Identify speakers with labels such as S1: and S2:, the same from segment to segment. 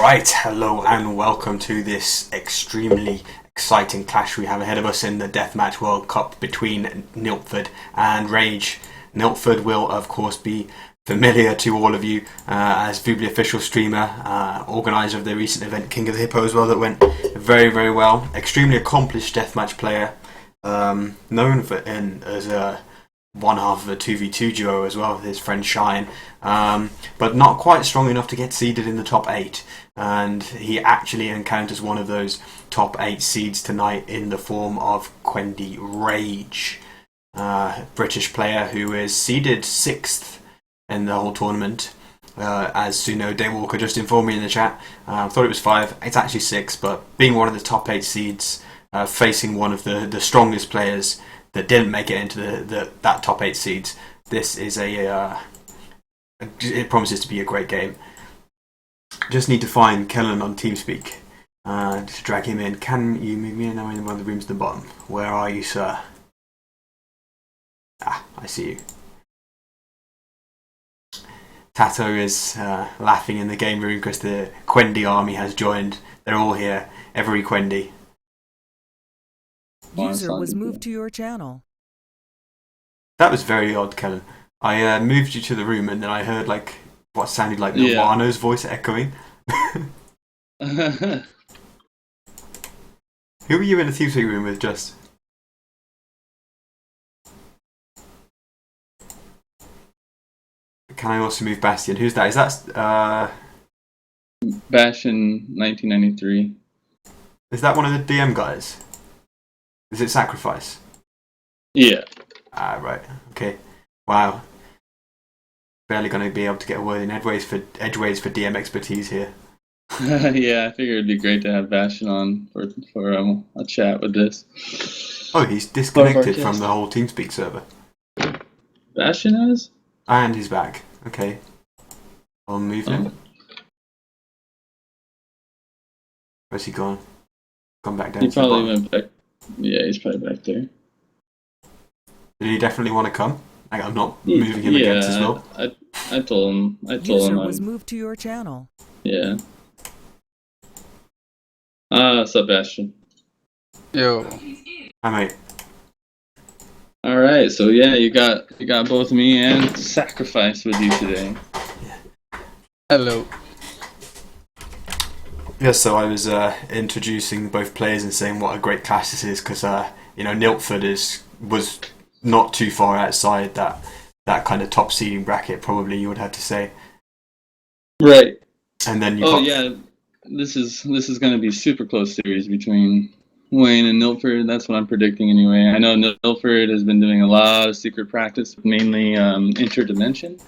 S1: Alright, hello and welcome to this extremely exciting clash we have ahead of us in the Deathmatch World Cup between Nilpferd and Rage. Nilpferd will of course be familiar to all of you as Voobly official streamer, organiser of the recent event King of the Hippo as well, that went very, very well. Extremely accomplished deathmatch player, known as one half of a 2v2 duo as well with his friend Shine, but not quite strong enough to get seeded in the top 8, and he actually encounters one of those top 8 seeds tonight in the form of Quendi Rage, British player who is seeded 6th in the whole tournament. As you know, Daywalker just informed me in the chat, thought it was 5, it's actually 6, but being one of the top 8 seeds, facing one of the strongest players that didn't make it into that top 8 seeds, this is it promises to be a great game. Just need to find Kellen on TeamSpeak to drag him in. Can you move me in? I'm in one of the rooms at the bottom. Where are you, sir? I see you. Tato is laughing in the game room because the Quendi army has joined. They're all here. Every Quendi.
S2: User was moved to your channel.
S1: That was very odd, Kellen. I moved you to the room and then I heard like what sounded like Nirvana's voice echoing. Who were you in the TeamSpeak room with, just? Can I also move Bastion? Who's that? Is that
S3: Bastion 1993.
S1: Is that one of the DM guys? Is it Sacrifice?
S3: Yeah.
S1: Right. Okay. Wow. Barely going to be able to get a word in edgeways for DM expertise here.
S3: Yeah, I figured it'd be great to have Bastion on for a chat with this.
S1: Oh, he's disconnected from the whole TeamSpeak server.
S3: Bastion is?
S1: And he's back. Okay. I'll move him. Where's he gone? Gone back down.
S3: He probably went back. Yeah, he's probably back there.
S1: Did he definitely want to come? Like, I'm not moving him against his will.
S3: I told him.
S2: User was moved to your channel.
S3: Yeah. What's up, Bastion?
S4: Yo.
S1: Hi, mate.
S3: All right, so yeah, you got both me and Sacrifice with you today.
S4: Hello.
S1: Yes, so I was introducing both players and saying what a great clash this is, because Nilpferd was not too far outside that kind of top seeding bracket, probably, you would have to say.
S3: Right.
S1: And then
S3: this is going to be a super close series between Wayne and Nilpferd. That's what I'm predicting anyway. I know Nilpferd has been doing a lot of secret practice, mainly interdimension.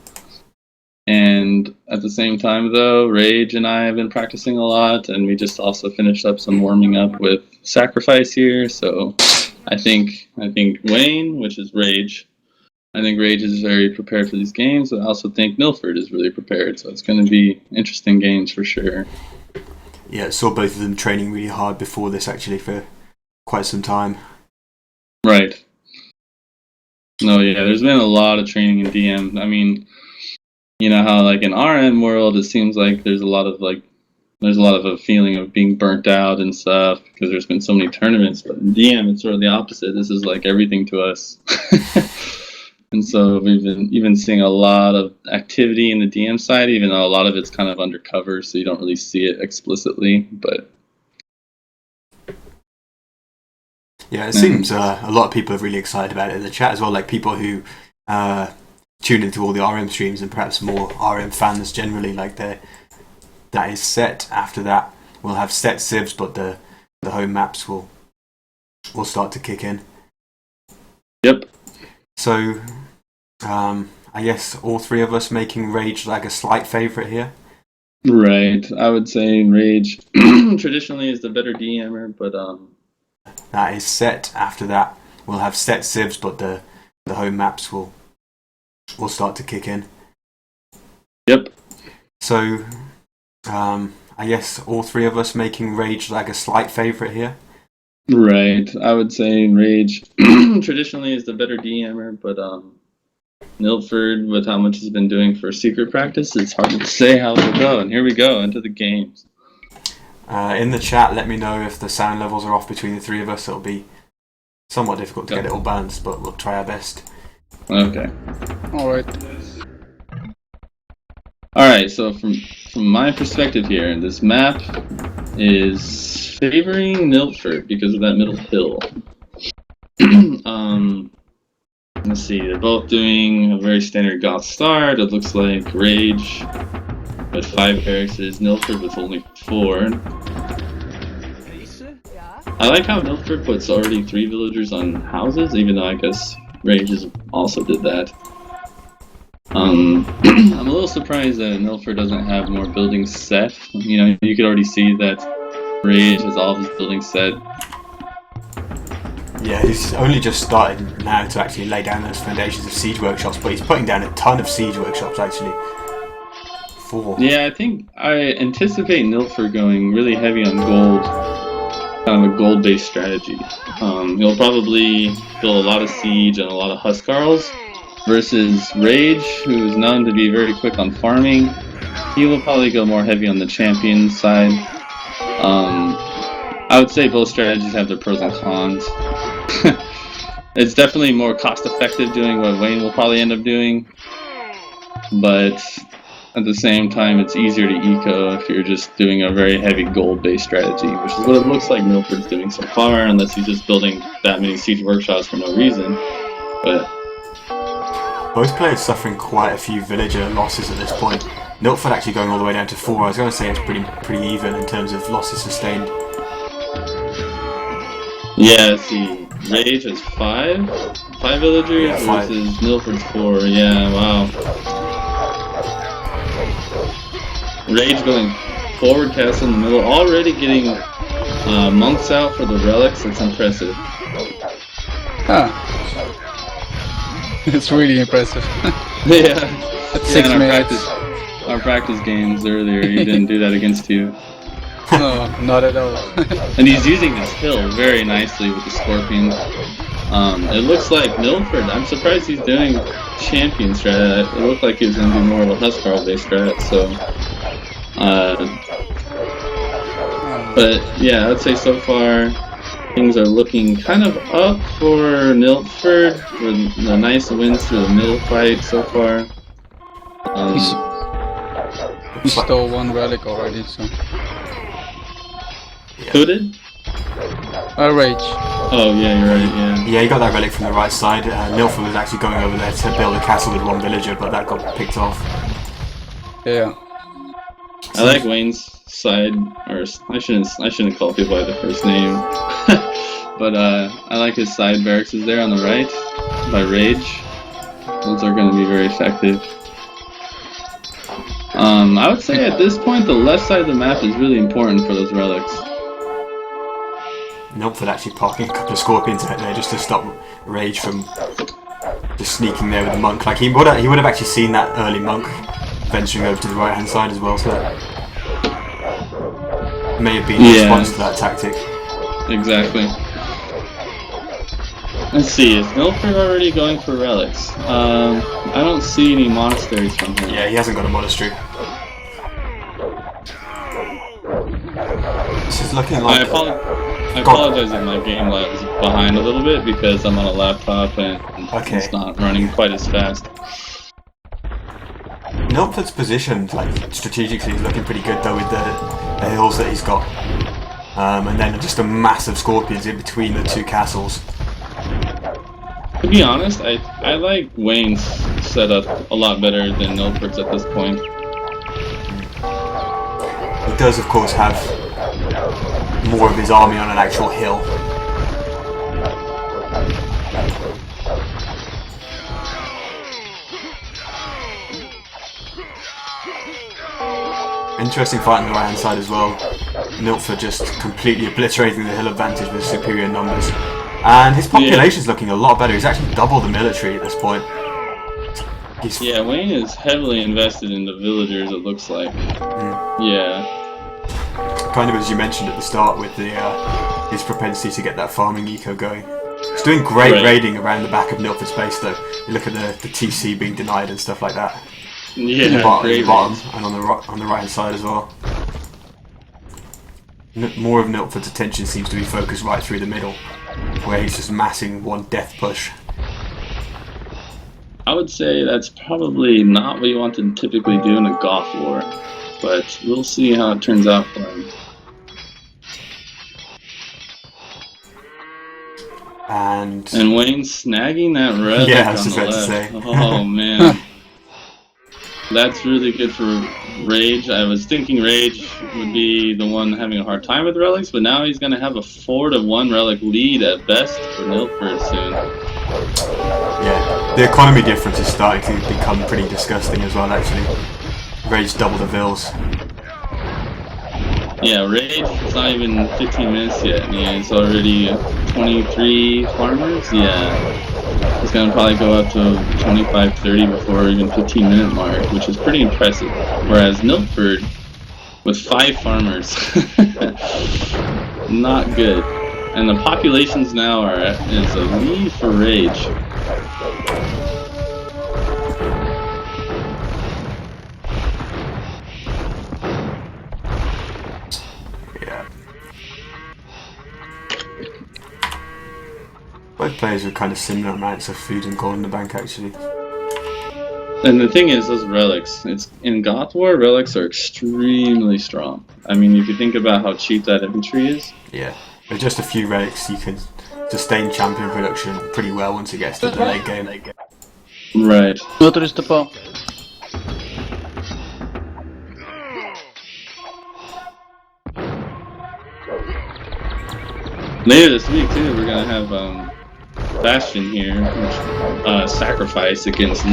S3: And at the same time, though, Rage and I have been practicing a lot, and we just also finished up some warming up with Sacrifice here. So I think Wayne, which is Rage, I think Rage is very prepared for these games. I also think Nilpferd is really prepared. So it's going to be interesting games for sure.
S1: Yeah, saw both of them training really hard before this, actually, for quite some time.
S3: Right. No, yeah, there's been a lot of training in DM. I mean, you know how like in RM world, it seems like there's a lot of a feeling of being burnt out and stuff because there's been so many tournaments. But in DM, it's sort of the opposite. This is like everything to us. And so we've been even seeing a lot of activity in the DM side, even though a lot of it's kind of undercover, so you don't really see it explicitly. But
S1: yeah, it seems a lot of people are really excited about it in the chat as well, like people who tune into all the RM streams and perhaps more RM fans generally. Like that is set. After that, we'll have set civs, but the home maps will start to kick in.
S3: Yep.
S1: So, I guess all three of us making Rage like a slight favourite here.
S3: Right. I would say Rage traditionally is the better DMer, but
S1: that is set. After that, we'll have set civs, but the home maps will start to kick in.
S3: Yep.
S1: So, I guess all three of us making Rage like a slight favourite here.
S3: Right. I would say Rage traditionally is the better DMer, but Nilpferd, with how much he's been doing for secret practice, it's hard to say how it'll go. And here we go into the games.
S1: In the chat, let me know if the sound levels are off between the three of us. It'll be somewhat difficult to get it all balanced, but we'll try our best.
S3: Okay.
S4: Alright.
S3: Alright, so from my perspective here, this map is favoring Nilpferd because of that middle hill. Let's see, they're both doing a very standard Goth start. It looks like Rage with 5 barracks, Nilpferd with only 4. I like how Nilpferd puts already 3 villagers on houses, even though I guess Rage also did that. I'm a little surprised that Nilpferd doesn't have more buildings set. You know, you could already see that Rage has all of his buildings set.
S1: Yeah, he's only just started now to actually lay down those foundations of siege workshops, but he's putting down a ton of siege workshops actually. 4.
S3: Yeah, I think I anticipate Nilpferd going really heavy on gold, kind of a gold-based strategy. He'll probably build a lot of siege and a lot of Huskarls, versus Rage, who is known to be very quick on farming. He will probably go more heavy on the champion side. I would say both strategies have their pros and cons. It's definitely more cost-effective doing what Wayne will probably end up doing, but at the same time it's easier to eco if you're just doing a very heavy gold-based strategy, which is what it looks like Nilpferd's doing so far, unless he's just building that many siege workshops for no reason. But
S1: both players suffering quite a few villager losses at this point. Nilpferd actually going all the way down to 4. I was going to say it's pretty even in terms of losses sustained.
S3: yeah, see, Rage has 5 villagers versus Nilpferd's 4. Yeah, wow. Rage going forward castle in the middle, already getting monks out for the relics. That's impressive.
S4: Ah. It's really impressive.
S3: Yeah.
S4: At 6 minutes.
S3: Our practice games earlier, he didn't do that against you.
S4: No, not at all.
S3: And he's using this hill very nicely with the scorpion. It looks like Nilpferd, I'm surprised he's doing champion strat. It looked like he was going to do more of a Huskarl based strat, so... but yeah, I'd say so far things are looking kind of up for Nilpferd, with the nice wins through the middle fight so far.
S4: He stole 1 relic already, so...
S1: Yeah.
S3: Who did?
S4: Rage.
S3: Oh yeah, you're right, yeah.
S1: Yeah, he got that relic from the right side. Nilpferd was actually going over there to build a castle with 1 villager, but that got picked off.
S4: Yeah.
S3: I like Wayne's side, or I shouldn't call people by their first name, but I like his side barracks is there on the right by Rage. Those are going to be very effective. I would say at this point the left side of the map is really important for those relics.
S1: Nilpferd actually parking a couple of scorpions out there just to stop Rage from just sneaking there with the monk. Like he would have actually seen that early monk venturing over to the right hand side as well, so that may have been in response to that tactic.
S3: Exactly. Let's see, is Nilpferd already going for relics? I don't see any monasteries from him.
S1: Yeah, he hasn't got a monastery. This is looking like...
S3: I apologize if my game lag is behind a little bit because I'm on a laptop and it's not running quite as fast.
S1: Nilpferd's position, like strategically, is looking pretty good though with the hills that he's got, and then just a massive scorpions in between the 2 castles.
S3: To be honest, I like Wayne's setup a lot better than Nilpferd's at this point.
S1: He does, of course, have more of his army on an actual hill. Interesting fight on the right hand side as well. Nilpferd just completely obliterating the hill advantage with superior numbers. And his population's looking a lot better. He's actually double the military at this point.
S3: Yeah, Wayne is heavily invested in the villagers, it looks like. Yeah.
S1: Kind of as you mentioned at the start with the his propensity to get that farming eco going. He's doing great raiding around the back of Nilpferd's base though. You look at the TC being denied and stuff like that.
S3: Yeah,
S1: in the bottom and on the right hand side as well. more of Nilpferd's attention seems to be focused right through the middle, where he's just massing one death push.
S3: I would say that's probably not what you want to typically do in a Goth war, but we'll see how it turns out for him.
S1: And
S3: Wayne snagging that relic
S1: yeah, I was
S3: on
S1: just
S3: the
S1: about to
S3: left.
S1: say.
S3: Oh man. That's really good for Rage. I was thinking Rage would be the one having a hard time with relics, but now he's going to have a 4-to-1 relic lead at best for Nilpferd soon.
S1: Yeah, the economy difference is starting to become pretty disgusting as well, actually. Rage double the vills.
S3: Yeah, Rage, it's not even 15 minutes yet, and he's already 23 farmers? Yeah. He's going to probably go up to 25-30 before even 15-minute mark, which is pretty impressive. Whereas Nilpferd, with 5 farmers, not good. And the populations now is a lead for Rage.
S1: Both players with kind of similar amounts of food and gold in the bank, actually.
S3: And the thing is, those relics, it's in Goth War, relics are extremely strong. I mean, if you think about how cheap that infantry is.
S1: Yeah, with just a few relics, you can sustain champion production pretty well once it gets to the late game.
S3: Right.
S4: Wat er is de bal?
S3: Later this week, too, we're going to have Bastion here, sacrifice against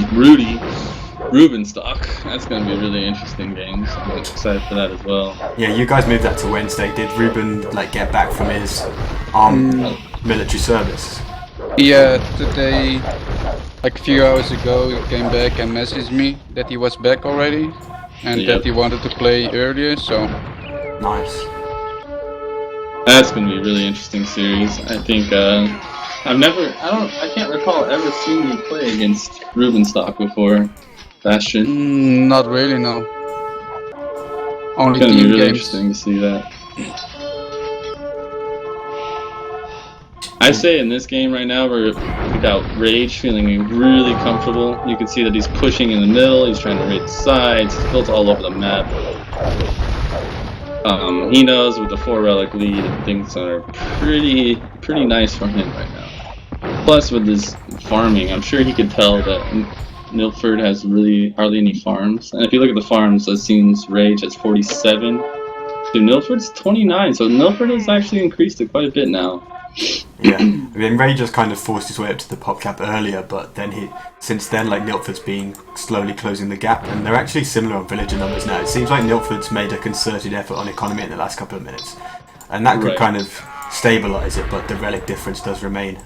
S3: Rubenstock. That's going to be a really interesting game, so I'm excited for that as well.
S1: Yeah, you guys moved that to Wednesday. Did Ruben get back from his military service?
S4: Yeah, today, like a few hours ago, he came back and messaged me that he was back already, and that he wanted to play earlier, so...
S1: Nice.
S3: That's going to be a really interesting series. I think, I can't recall ever seeing you play against Rubenstock before, Bastion.
S4: Not really, no. Only
S3: It's going to be
S4: team
S3: really
S4: games.
S3: interesting to see that. I say in this game right now, we got Rage feeling really comfortable. You can see that he's pushing in the middle, he's trying to raid the sides, he's built all over the map. He knows with the 4-relic lead, things are pretty nice for him right now. Plus with his farming, I'm sure he could tell that Nilpferd has really hardly any farms. And if you look at the farms, it seems Rage has 47. So Nilpferd's 29, so Nilpferd has actually increased it quite a bit now.
S1: Yeah, I mean, Rage just kind of forced his way up to the pop cap earlier, but then since then, Nilpferd's been slowly closing the gap, and they're actually similar on villager numbers now. It seems like Nilpferd's made a concerted effort on economy in the last couple of minutes, and that could kind of stabilise it, but the relic difference does remain.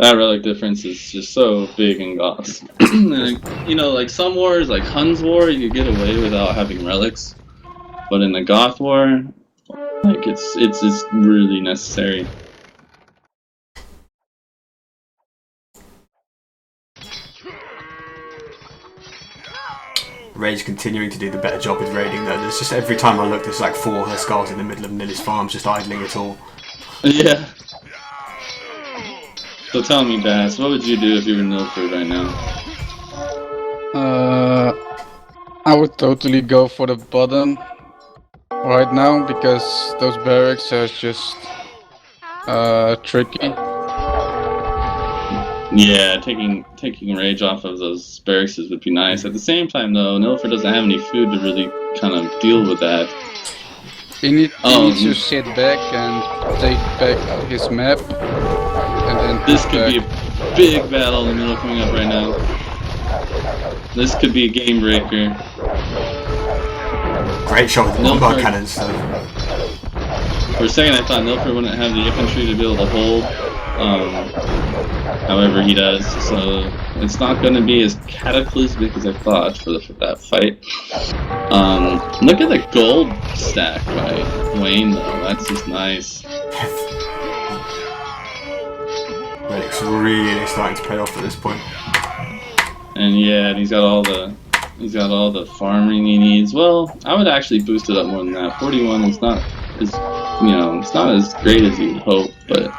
S3: That relic difference is just so big in Goth. And, you know, like some wars, like Huns War, you could get away without having relics, but in the Goth War, like it's really necessary.
S1: Rage continuing to do the better job with raiding though. There's just every time I look, there's like 4 Huskars in the middle of Nilly's farms just idling it all.
S3: Yeah. So tell me, Bass, what would you do if you were Nilpferd right now?
S4: I would totally go for the bottom right now, because those barracks are just tricky.
S3: Yeah, taking Rage off of those barracks would be nice. At the same time, though, Nilpferd doesn't have any food to really kind of deal with that.
S4: He needs to sit back and take back his map, and then
S3: this could be a big battle in the middle coming up right now. This could be a game breaker.
S1: Great shot with the longbow cannons. So.
S3: For a second, I thought Nilpferd wouldn't have the infantry to be able to hold. However, he does, so it's not going to be as cataclysmic as I thought for that fight. Look at the gold stack by Wayne, though. That's just nice.
S1: Relic's really starting to pay off at this point.
S3: And yeah, he's got all the farming he needs. Well, I would actually boost it up more than that. 41 is not is, it's not as great as you would hope, but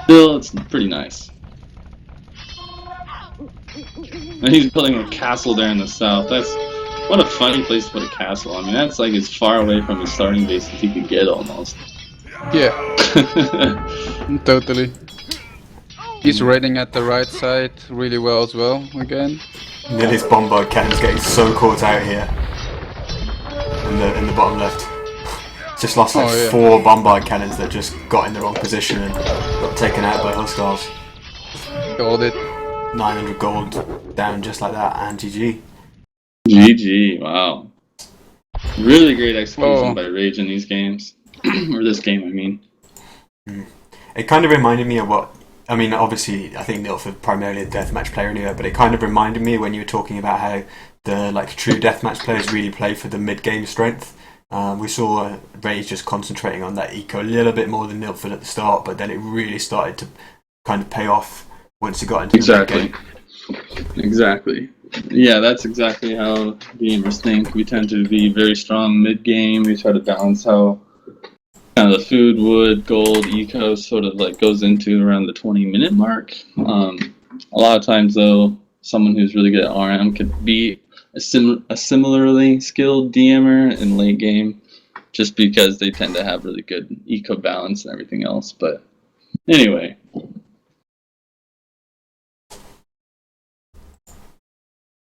S3: still, it's pretty nice. And he's building a castle there in the south. What a funny place to put a castle. I mean, that's like as far away from his starting base as he could get almost.
S4: Yeah. Totally. He's raiding at the right side really well as well, again.
S1: And then his bombard cannon's getting so caught out here. In the bottom left. Just lost like 4 bombard cannons that just got in the wrong position and got taken out by hostiles.
S4: Called it.
S1: 900 gold down just like that, and GG.
S3: GG, wow. Really great execution by Rage in these games. Or this game, I mean.
S1: It kind of reminded me of what... I mean, obviously, I think Nilpferd primarily a deathmatch player anyway, but it kind of reminded me when you were talking about how the true deathmatch players really play for the mid-game strength. We saw Rage just concentrating on that eco a little bit more than Nilpferd at the start, but then it really started to kind of pay off once it got into the mid-game.
S3: Exactly. Yeah, that's exactly how gamers think. We tend to be very strong mid-game. We try to balance how kind of the food, wood, gold, eco sort of like goes into around the 20-minute mark. A lot of times, though, someone who's really good at RM could be a similarly skilled DMer in late game, just because they tend to have really good eco balance and everything else. But anyway.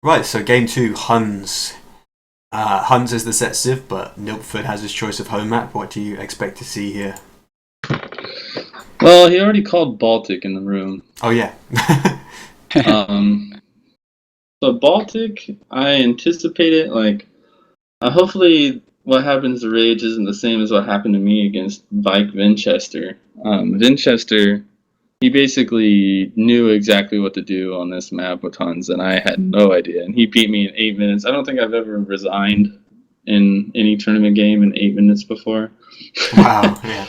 S1: Right, so game 2, Huns. Huns is the set civ, but Nilpferd has his choice of home map. What do you expect to see here?
S3: Well, he already called Baltic in the room.
S1: Oh, yeah.
S3: So Baltic, I anticipate it, hopefully what happens to Rage isn't the same as what happened to me against Vike Vinchester. Vinchester, he basically knew exactly what to do on this map with Huns, and I had no idea. And he beat me in 8 minutes. I don't think I've ever resigned in any tournament game in 8 minutes before.
S1: Wow, yeah.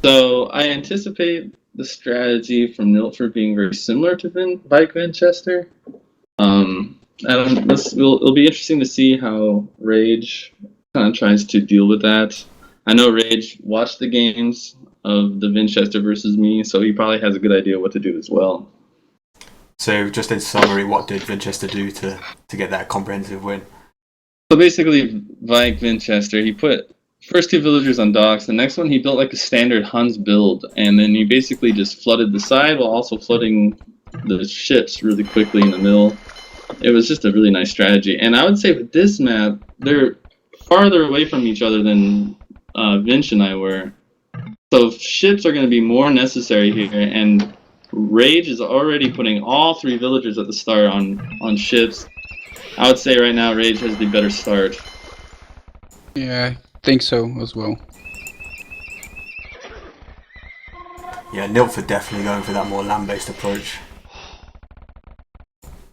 S3: So I anticipate the strategy from Nilpferd being very similar to Vike Vinchester. It'll be interesting to see how Rage kind of tries to deal with that. I know Rage watched the games of the Vinchester versus me, so he probably has a good idea what to do as well.
S1: So just in summary, what did Vinchester do to get that comprehensive win?
S3: So basically, Vike Vinchester, he put first 2 villagers on docks, the next one he built like a standard Huns build, and then he basically just flooded the side while also flooding the ships really quickly in the middle. It was just a really nice strategy, and I would say with this map, they're farther away from each other than Vinch and I were. So ships are going to be more necessary here, and Rage is already putting all 3 villagers at the start on ships. I would say right now Rage has the better start.
S4: Yeah, I think so as well.
S1: Yeah, Nilpferd definitely going for that more land-based approach.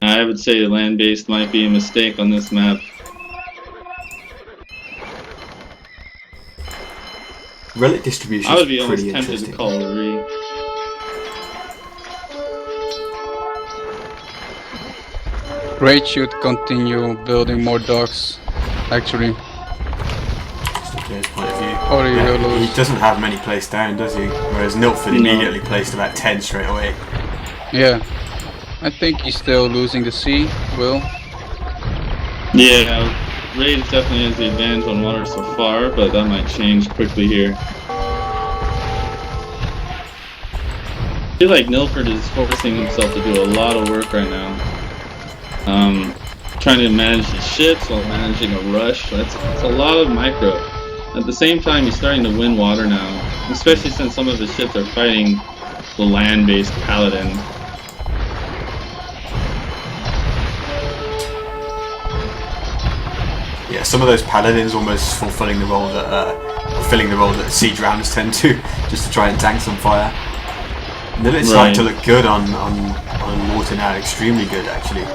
S3: I would say land-based might be a mistake on this map.
S1: Relic distribution
S3: I would be
S1: is
S3: almost
S1: pretty
S3: tempted
S1: interesting.
S3: to call a re.
S4: Rage should continue building more docks, actually.
S1: Just a player's point of view.
S4: Or he will lose.
S1: He doesn't have many placed down, does he? Whereas Nilpferd immediately placed about 10 straight away.
S4: Yeah. I think he's still losing the sea, Will.
S3: Yeah, Rage definitely has the advantage on water so far, but that might change quickly here. I feel like Nilpferd is forcing himself to do a lot of work right now. Trying to manage the ships while managing a rush. That's a lot of micro. At the same time, he's starting to win water now, especially since some of his ships are fighting the land-based paladin.
S1: Yeah, some of those paladins almost filling the role that siege rounds tend to, just to try and tank some fire. And then it's starting to look good on water now, extremely good actually.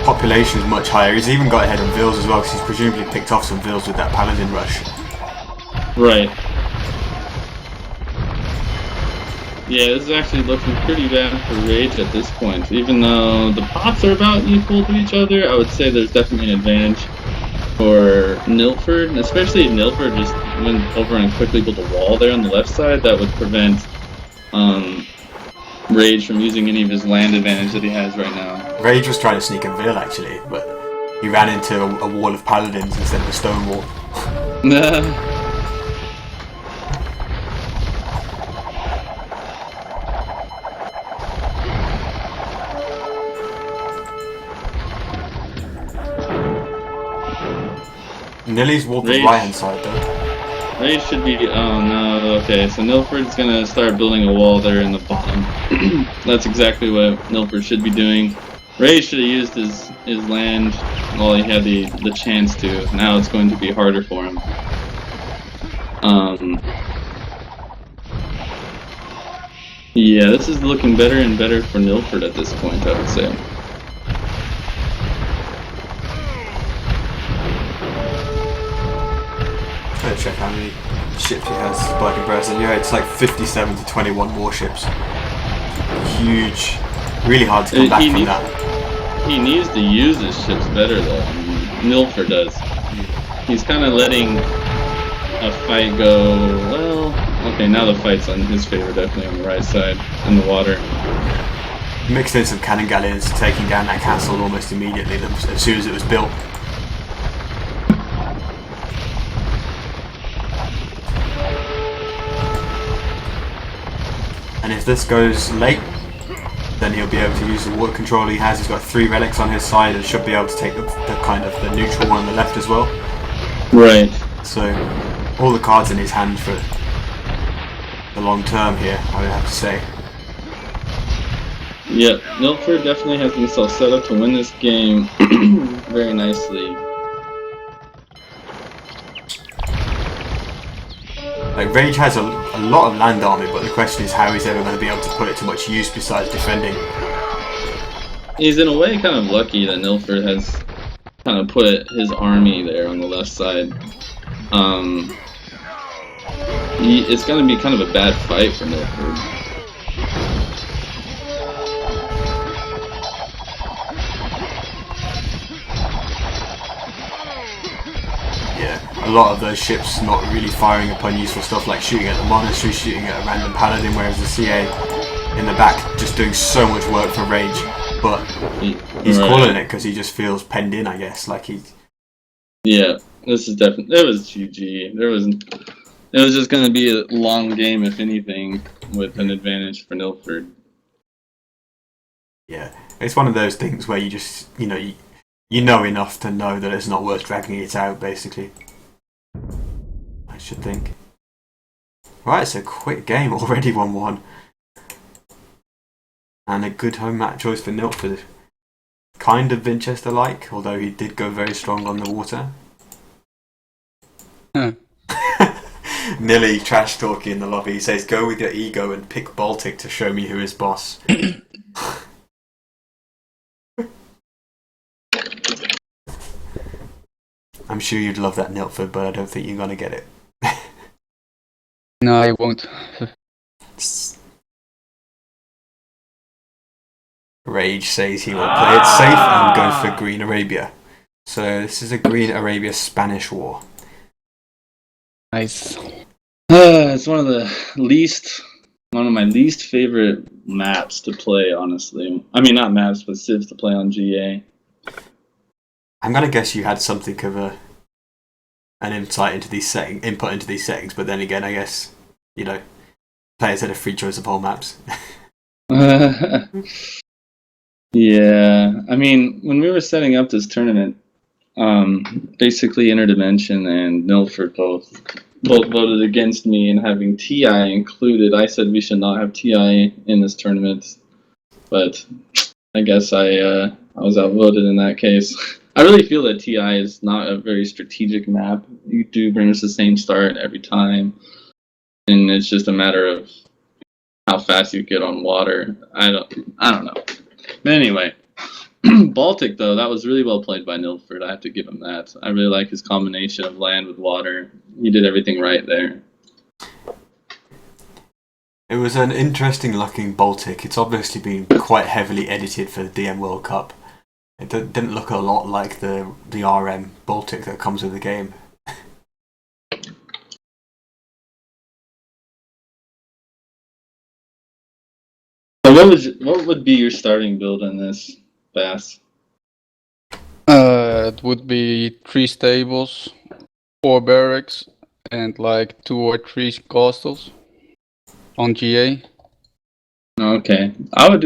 S1: Population is much higher. He's even got ahead on Vils as well, because he's presumably picked off some Vils with that paladin rush.
S3: Right. Yeah, this is actually looking pretty bad for Rage at this point. Even though the pops are about equal to each other, I would say there's definitely an advantage. for Nilpferd, especially if Nilpferd just went over and quickly built a wall there on the left side. That would prevent Rage from using any of his land advantage that he has right now.
S1: Rage was trying to sneak a Veil actually, but he ran into a wall of paladins instead of a stone wall. Nilly's walking right hand side though.
S3: Rage should be. Oh no. Okay, so Nilpferd's gonna start building a wall there in the bottom. That's exactly what Nilpferd should be doing. Rage should have used his land while he had the chance to. Now it's going to be harder for him. Yeah, this is looking better and better for Nilpferd at this point, I would say.
S1: Let's check how many ships he has by comparison. Yeah, it's like 57 to 21 warships. Huge. Really hard to come back from that.
S3: He needs to use his ships better though. Nilpferd does. He's kind of letting a fight go, well, okay, now the fight's on his favor, definitely on the right side, in the water.
S1: Mixed in some cannon galleons, taking down that castle almost immediately as soon as it was built. And if this goes late, then he'll be able to use the water control he has. He's got 3 relics on his side and should be able to take the kind of the neutral one on the left as well.
S3: Right.
S1: So all the cards in his hand for the long term here, I would have to say.
S3: Yeah, Nilpferd definitely has himself set up to win this game very nicely.
S1: Like Rage has a lot of land army, but the question is how he's ever going to be able to put it to much use besides defending.
S3: He's in a way kind of lucky that Nilpferd has kind of put his army there on the left side. It's going to be kind of a bad fight for Nilpferd.
S1: Yeah, a lot of those ships not really firing upon useful stuff like shooting at the monastery, shooting at a random paladin, whereas the CA in the back just doing so much work for Rage. But he's calling it because he just feels penned in, I guess. Like he's.
S3: Yeah, this is definitely. It was GG. It was just going to be a long game, if anything, with an advantage for Nilpferd.
S1: Yeah, it's one of those things where you just, you know enough to know that it's not worth dragging it out, basically. I should think. Right, it's a quick game, already 1-1. And a good home map choice for Nilpferd. Kind of Winchester-like, although he did go very strong on the water. Nilly trash talking in the lobby. He says, "Go with your ego and pick Baltic to show me who is boss." I'm sure you'd love that, Nilpferd, but I don't think you're gonna get it.
S4: No, I won't.
S1: Rage says he will play it safe and go for Green Arabia. So this is a Green Arabia Spanish war.
S4: Nice.
S3: It's one of my least favorite maps to play, honestly. I mean, not maps, but civs to play on GA.
S1: I'm gonna guess you had something of an insight into these input into these settings, but then again, I guess players had a free choice of whole maps.
S3: Yeah, I mean, when we were setting up this tournament, basically Interdimension and Nilpferd both voted against me in having TI included. I said we should not have TI in this tournament, but I guess I was outvoted in that case. I really feel that TI is not a very strategic map. You do bring us the same start every time, and it's just a matter of how fast you get on water. I don't know. But anyway, Baltic though, that was really well played by Nilpferd. I have to give him that. I really like his combination of land with water. He did everything right there.
S1: It was an interesting looking Baltic. It's obviously been quite heavily edited for the DM World Cup. It didn't look a lot like the RM Baltic that comes with the game.
S3: So what would be your starting build on this, Bass?
S4: It would be 3 stables, 4 barracks, and like 2 or 3 castles on GA.
S3: Okay, I'd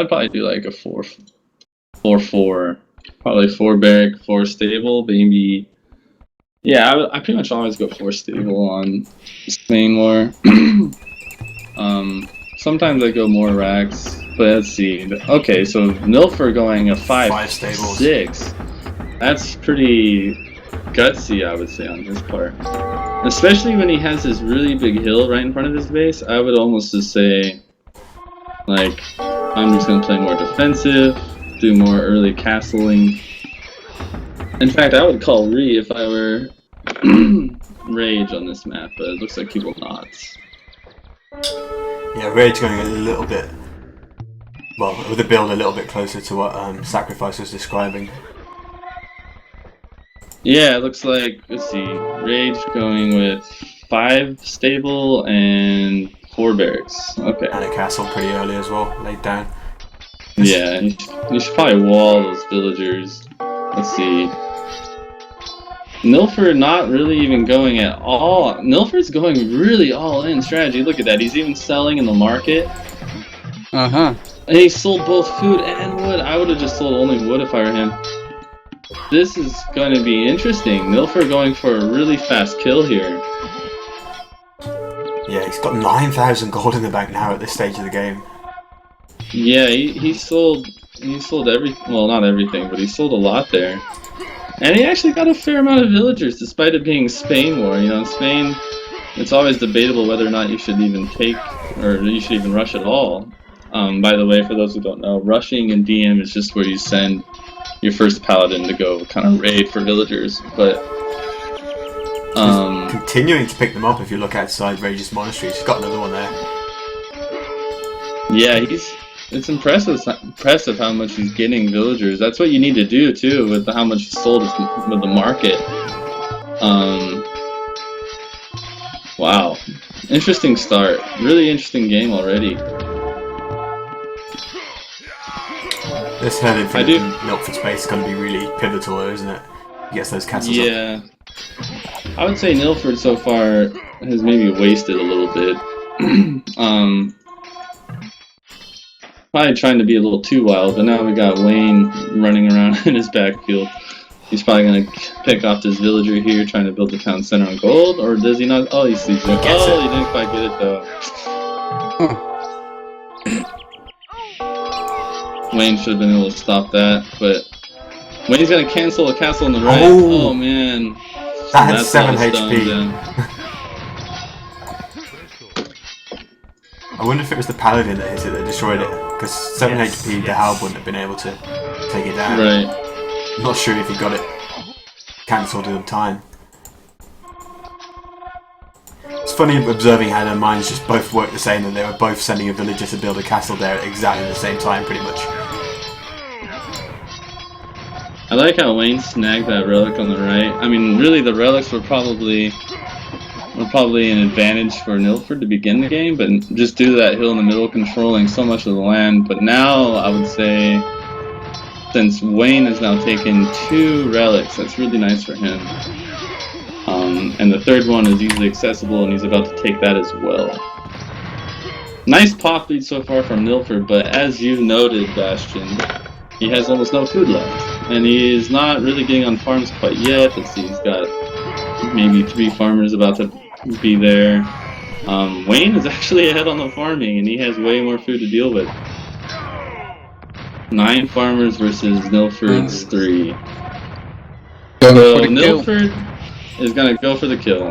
S3: probably do like a 4-4, probably 4 barrack, 4 stable, maybe. Yeah, I pretty much always go 4 stable on Spain War. Sometimes I go more racks, but let's see. Okay, so Nilpferd going a 5-6. That's pretty gutsy, I would say, on his part. Especially when he has this really big hill right in front of his base, I would almost just say, like, I'm just going to play more defensive, do more early castling. In fact, I would call Re if I were Rage on this map, but it looks like he will not.
S1: Yeah, Rage going a little bit, well, with the build a little bit closer to what Sacrifice was describing.
S3: Yeah, it looks like, let's see, Rage going with 5 stable and 4 barracks. Okay.
S1: And a castle pretty early as well, laid down.
S3: Yeah, you should probably wall those villagers. Let's see. Nilpferd not really even going at all. Nilpferd's going really all in strategy. Look at that. He's even selling in the market.
S4: Uh-huh.
S3: And he sold both food and wood. I would have just sold only wood if I were him. This is going to be interesting. Nilpferd going for a really fast kill here.
S1: Yeah, he's got 9,000 gold in the bank now at this stage of the game.
S3: Yeah, he sold well, not everything, but he sold a lot there. And he actually got a fair amount of villagers, despite it being Spain War. You know, in Spain, it's always debatable whether or not you should even take, or you should even rush at all. By the way, for those who don't know, rushing in DM is just where you send your first paladin to go kind of raid for villagers. But
S1: he's continuing to pick them up if you look outside Rage's monastery. He's got another one there.
S3: Yeah, it's impressive how much he's getting villagers. That's what you need to do too with how much he sold with the market. Wow, interesting start. Really interesting game already.
S1: This turn from Nilpferd space is going to be really pivotal, though, isn't it? He gets those castles up.
S3: Yeah, I would say Nilpferd so far has maybe wasted a little bit. Probably trying to be a little too wild, but now we got Wayne running around in his backfield. He's probably going to pick off this villager here, trying to build the town center on gold, or does he not? Oh, he sees it. Oh, he didn't quite get it though. Wayne should have been able to stop that, but Wayne's going to cancel a castle on the right. Oh man.
S1: That had 7 HP. I wonder if it was the paladin that hit it that destroyed it, because 7 HP, the Halb wouldn't have been able to take it down.
S3: Right.
S1: I'm not sure if he got it cancelled in time. It's funny observing how their minds just both work the same, and they were both sending a villager to build a castle there at exactly the same time, pretty much.
S3: I like how Wayne snagged that relic on the right. I mean, really, the relics were probably an advantage for Nilpferd to begin the game, but just due to that hill in the middle controlling so much of the land. But now, I would say, since Wayne has now taken 2 relics, that's really nice for him. And the third one is easily accessible, and he's about to take that as well. Nice pop lead so far from Nilpferd, but as you noted, Bastion, he has almost no food left. And he is not really getting on farms quite yet. Let's see, he's got maybe 3 farmers about to be there. Wayne is actually ahead on the farming, and he has way more food to deal with. 9 farmers versus Nilpferd's 3. So Nilpferd is going to go for the kill,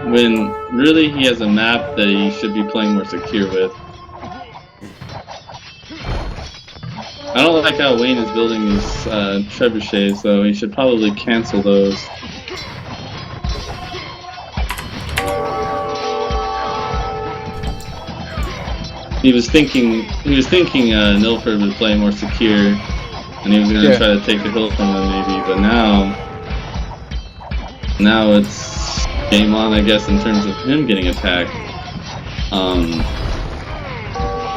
S3: when really he has a map that he should be playing more secure with. I don't like how Wayne is building his trebuchets, though. He should probably cancel those. He was thinking Nilpferd would play more secure, and he was going to try to take the hill from him maybe, but now it's game on, I guess, in terms of him getting attacked.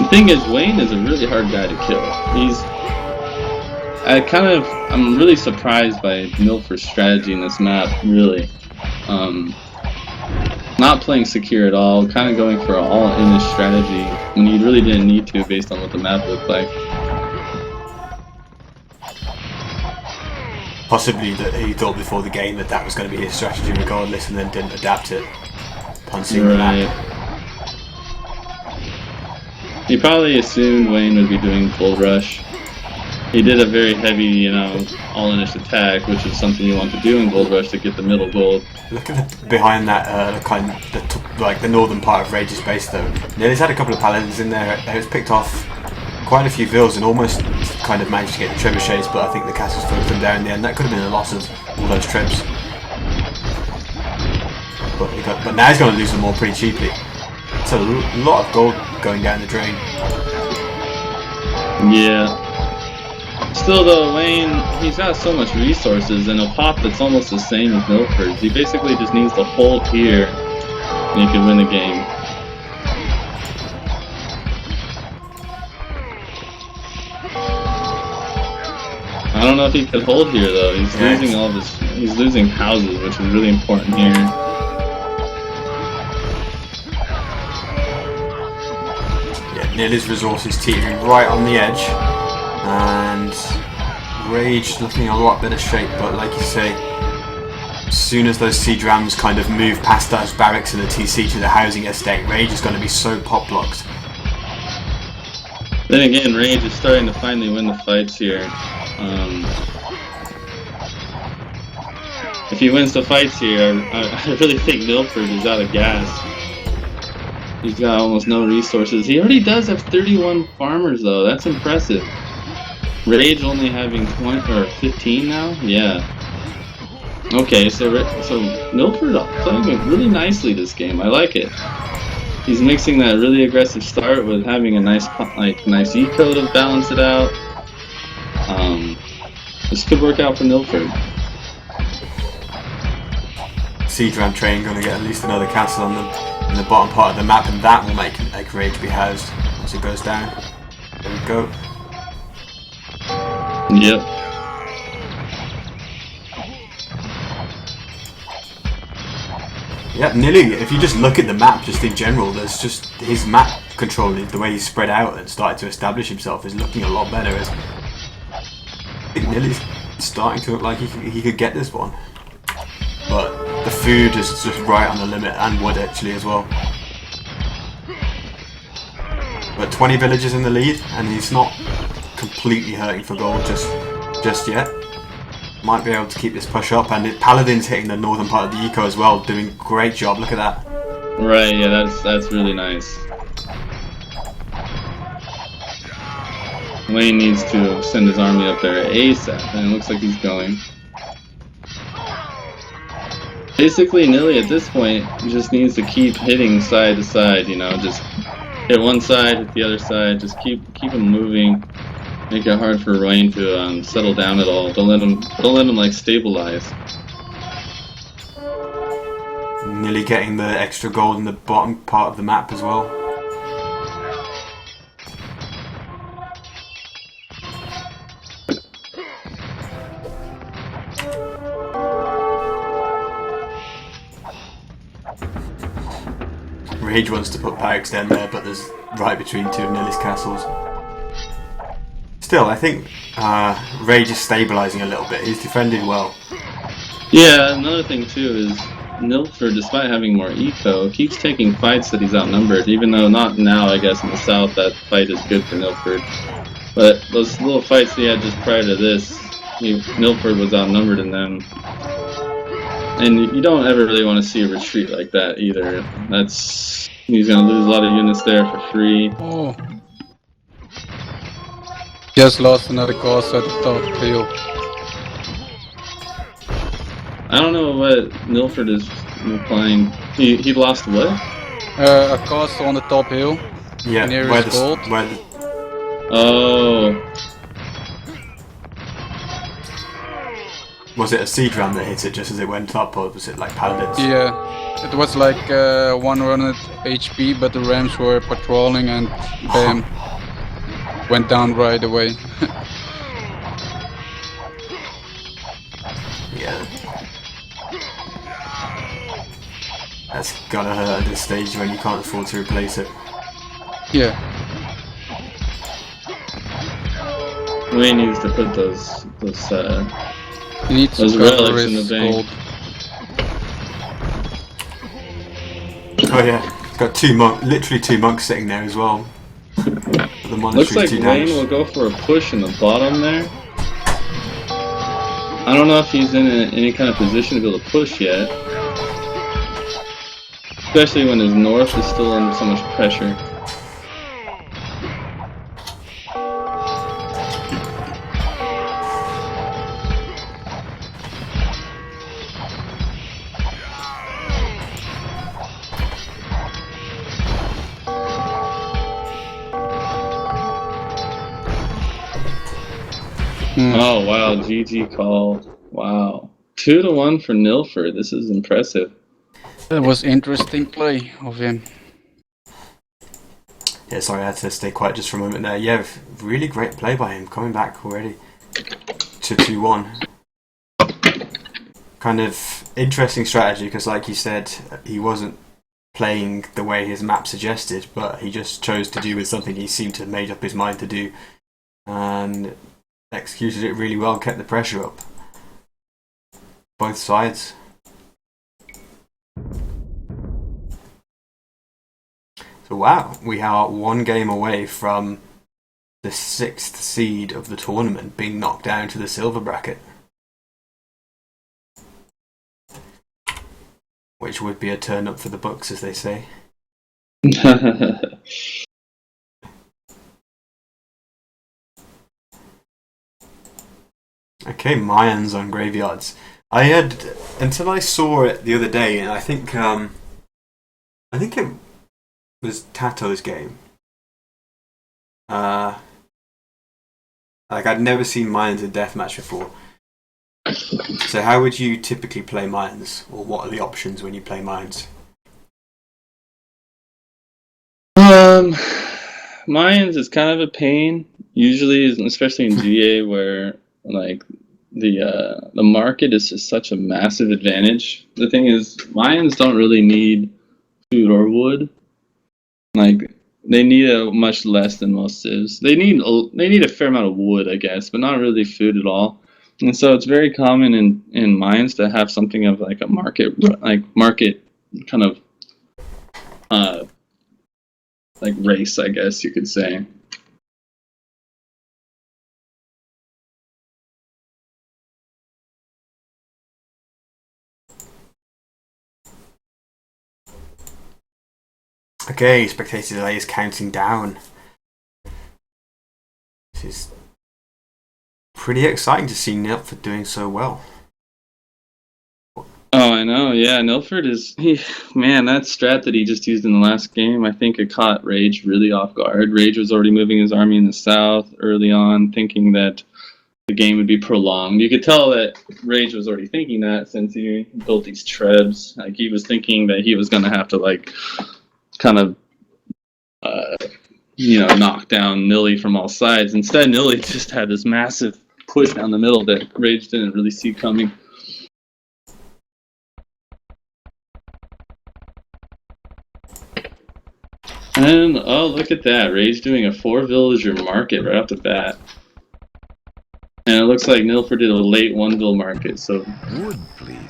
S3: The thing is, Wayne is a really hard guy to kill. I'm really surprised by Nilpferd's strategy in this map, really. Not playing secure at all, kind of going for an all-in strategy when you really didn't need to based on what the map looked like.
S1: Possibly that he thought before the game that was going to be his strategy regardless, and then didn't adapt it upon seeing the map.
S3: He probably assumed Wayne would be doing full rush. He did a very heavy, all-inish attack, which is something you want to do in Gold Rush to get the middle gold.
S1: Look at behind that, the northern part of Rage's base though. He's had a couple of paladins in there. He's picked off quite a few vills and almost kind of managed to get the trebuchets, but I think the castles focused them down in the end. That could have been a loss of all those trebs. But now he's going to lose them all pretty cheaply. It's a lot of gold going down the drain.
S3: Yeah. Still though, Wayne, he's got so much resources and a pop that's almost the same as Nilpferd's. He basically just needs to hold here and he can win the game. I don't know if he could hold here though. He's losing houses, which is really important here.
S1: Yeah, Nilly's resources teetering right on the edge. And Rage looking a lot better shape, but like you say, as soon as those siege rams kind of move past those barracks and the TC to the housing estate, Rage is going to be so pop blocked.
S3: Then again, Rage is starting to finally win the fights here. If he wins the fights here, I really think Nilpferd is out of gas. He's got almost no resources. He already does have 31 farmers though, that's impressive. Rage only having 20 or 15 now? Yeah. Okay, so Nilpferd playing it really nicely this game. I like it. He's mixing that really aggressive start with having a nice eco to balance it out. This could work out for Nilpferd.
S1: Siege ram train going to get at least another castle on in the bottom part of the map, and that will make Rage be housed once it goes down. There we go.
S3: Yep.
S1: Yeah, Nilly, if you just look at the map just in general, there's just his map control, the way he's spread out and started to establish himself is looking a lot better. I think Nilly's starting to look like he could get this one. But the food is just right on the limit, and wood actually as well. But 20 villages in the lead, and he's not completely hurting for gold just yet. Might be able to keep this push up, and Paladin's hitting the northern part of the eco as well, doing a great job. Look at that.
S3: Right, yeah, that's really nice. Wayne needs to send his army up there ASAP, and it looks like he's going. Basically, Nilly at this point just needs to keep hitting side to side, just hit one side, hit the other side, just keep him moving. Make it hard for Wayne to settle down at all. Don't let him like stabilize.
S1: Nearly getting the extra gold in the bottom part of the map as well. Rage wants to put barracks down there, but there's right between two of Nilly's castles. Still, I think Rage is stabilising a little bit. He's defending well.
S3: Yeah, another thing too is Nilpferd, despite having more eco, keeps taking fights that he's outnumbered, even though not now, I guess, in the south that fight is good for Nilpferd. But those little fights he had just prior to this, Nilpferd was outnumbered in them. And you don't ever really want to see a retreat like that either. He's going to lose a lot of units there for free.
S4: Oh. Just lost another cost at the top hill.
S3: I don't know what Nilpferd is replying. He lost what?
S4: A cost on the top hill.
S1: Yeah,
S4: near his gold.
S3: Oh.
S1: Was it a siege ram that hit it just as it went up, or was it like paladins?
S4: Yeah, it was like 100 HP, but the rams were patrolling and bam, went down right away.
S1: Yeah. That's gotta hurt at this stage when you can't afford to replace it.
S4: Yeah.
S3: We needs to put those
S4: He needs
S3: those
S4: to cover
S3: relics in the
S4: his
S3: bank.
S4: gold.
S1: Oh yeah, it's got literally two monks sitting there as well. The
S3: Looks like Wayne will go for a push in the bottom there. I don't know if he's in any kind of position to be able to push yet. Especially when his north is still under so much pressure. Oh wow, GG call. Wow. 2-1 for Nilpferd. This is impressive.
S4: That was interesting play of him.
S1: Yeah, sorry, I had to stay quiet just for a moment there. Yeah, really great play by him, coming back already to 2-1. Kind of interesting strategy, because like you said, he wasn't playing the way his map suggested, but he just chose to do with something he seemed to have made up his mind to do, and executed it really well, kept the pressure up. Both sides. So wow, we are one game away from the 6th seed of the tournament being knocked down to the silver bracket, which would be a turn up for the books, as they say. Okay, Mayans on graveyards. I had, until I saw it the other day, and I think it was Tato's game. Like, I'd never seen Mayans in deathmatch before. So how would you typically play Mayans, or what are the options when you play Mayans?
S3: Mayans is kind of a pain, usually, especially in GA, where like the market is just such a massive advantage. The thing is, Mayans don't really need food or wood. Like, they need a much less than most civs. They need a fair amount of wood, I guess, but not really food at all. And so it's very common in Mayans to have something of like a market kind of like race, I guess you could say.
S1: Okay, Spectator Delay is counting down. This is pretty exciting to see Nilpferd doing so well.
S3: Oh, I know. Yeah, Nilpferd man, that strat that he just used in the last game, I think it caught Rage really off guard. Rage was already moving his army in the south early on, thinking that the game would be prolonged. You could tell that Rage was already thinking that since he built these trebs. Like, he was thinking that he was going to have to, like, kind of, knock down Nilly from all sides. Instead, Nilly just had this massive push down the middle that Rage didn't really see coming. And, oh, look at that. Rage doing a 4-villager market right off the bat. And it looks like Nilpferd did a late 1-vill market, so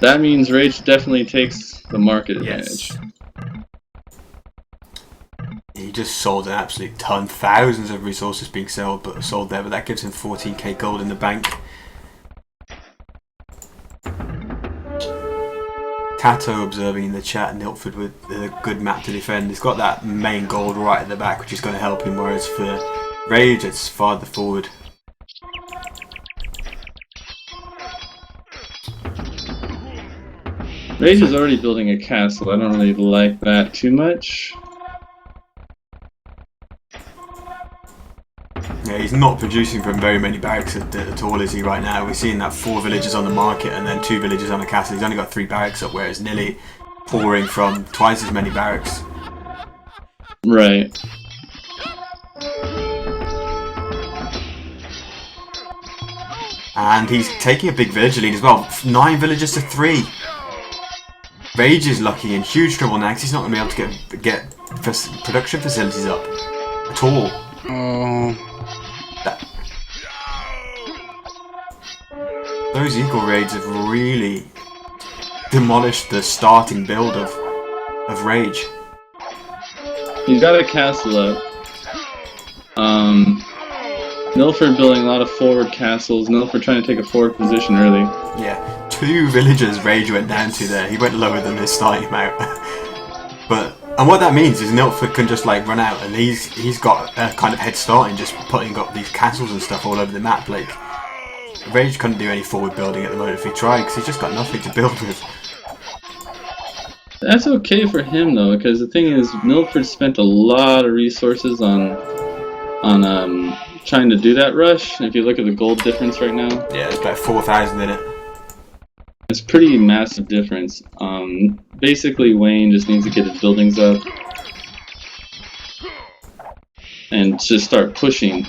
S3: that means Rage definitely takes the market advantage.
S1: Yes. He just sold an absolute ton, thousands of resources being sold there, but that gives him 14k gold in the bank. Tato observing in the chat, Nilpferd with a good map to defend. He's got that main gold right at the back, which is going to help him, whereas for Rage, it's farther forward.
S3: Rage is already building a castle. I don't really like that too much.
S1: Yeah, he's not producing from very many barracks at all, is he, right now? We're seeing that 4 villages on the market and then 2 villages on the castle. He's only got 3 barracks up, whereas Nilly pouring from twice as many barracks.
S3: Right.
S1: And he's taking a big village lead as well. 9 villages to 3. Rage is lucky in huge trouble now because he's not going to be able to get production facilities up at all. Those eagle raids have really demolished the starting build of Rage.
S3: He's got a castle up. Nilpferd building a lot of forward castles. Nilpferd trying to take a forward position early.
S1: Yeah, 2 villages Rage went down to there. He went lower than his starting amount. And what that means is Nilpferd can just like run out, and he's got a kind of head start in just putting up these castles and stuff all over the map. Like Rage couldn't do any forward building at the moment if he tried, because he's just got nothing to build with.
S3: That's okay for him though, because the thing is, Nilpferd spent a lot of resources on trying to do that rush. If you look at the gold difference right now,
S1: yeah, it's about 4,000 in it.
S3: It's pretty massive difference. Basically, Wayne just needs to get his buildings up and just start pushing.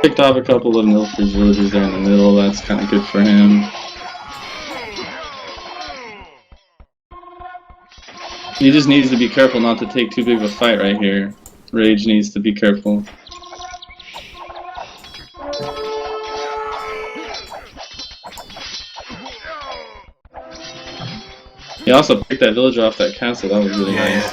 S3: Picked off a couple of Nilpferd's villages there in the middle. That's kind of good for him. He just needs to be careful not to take too big of a fight right here. Rage needs to be careful. He also picked that village off that castle. That was really nice.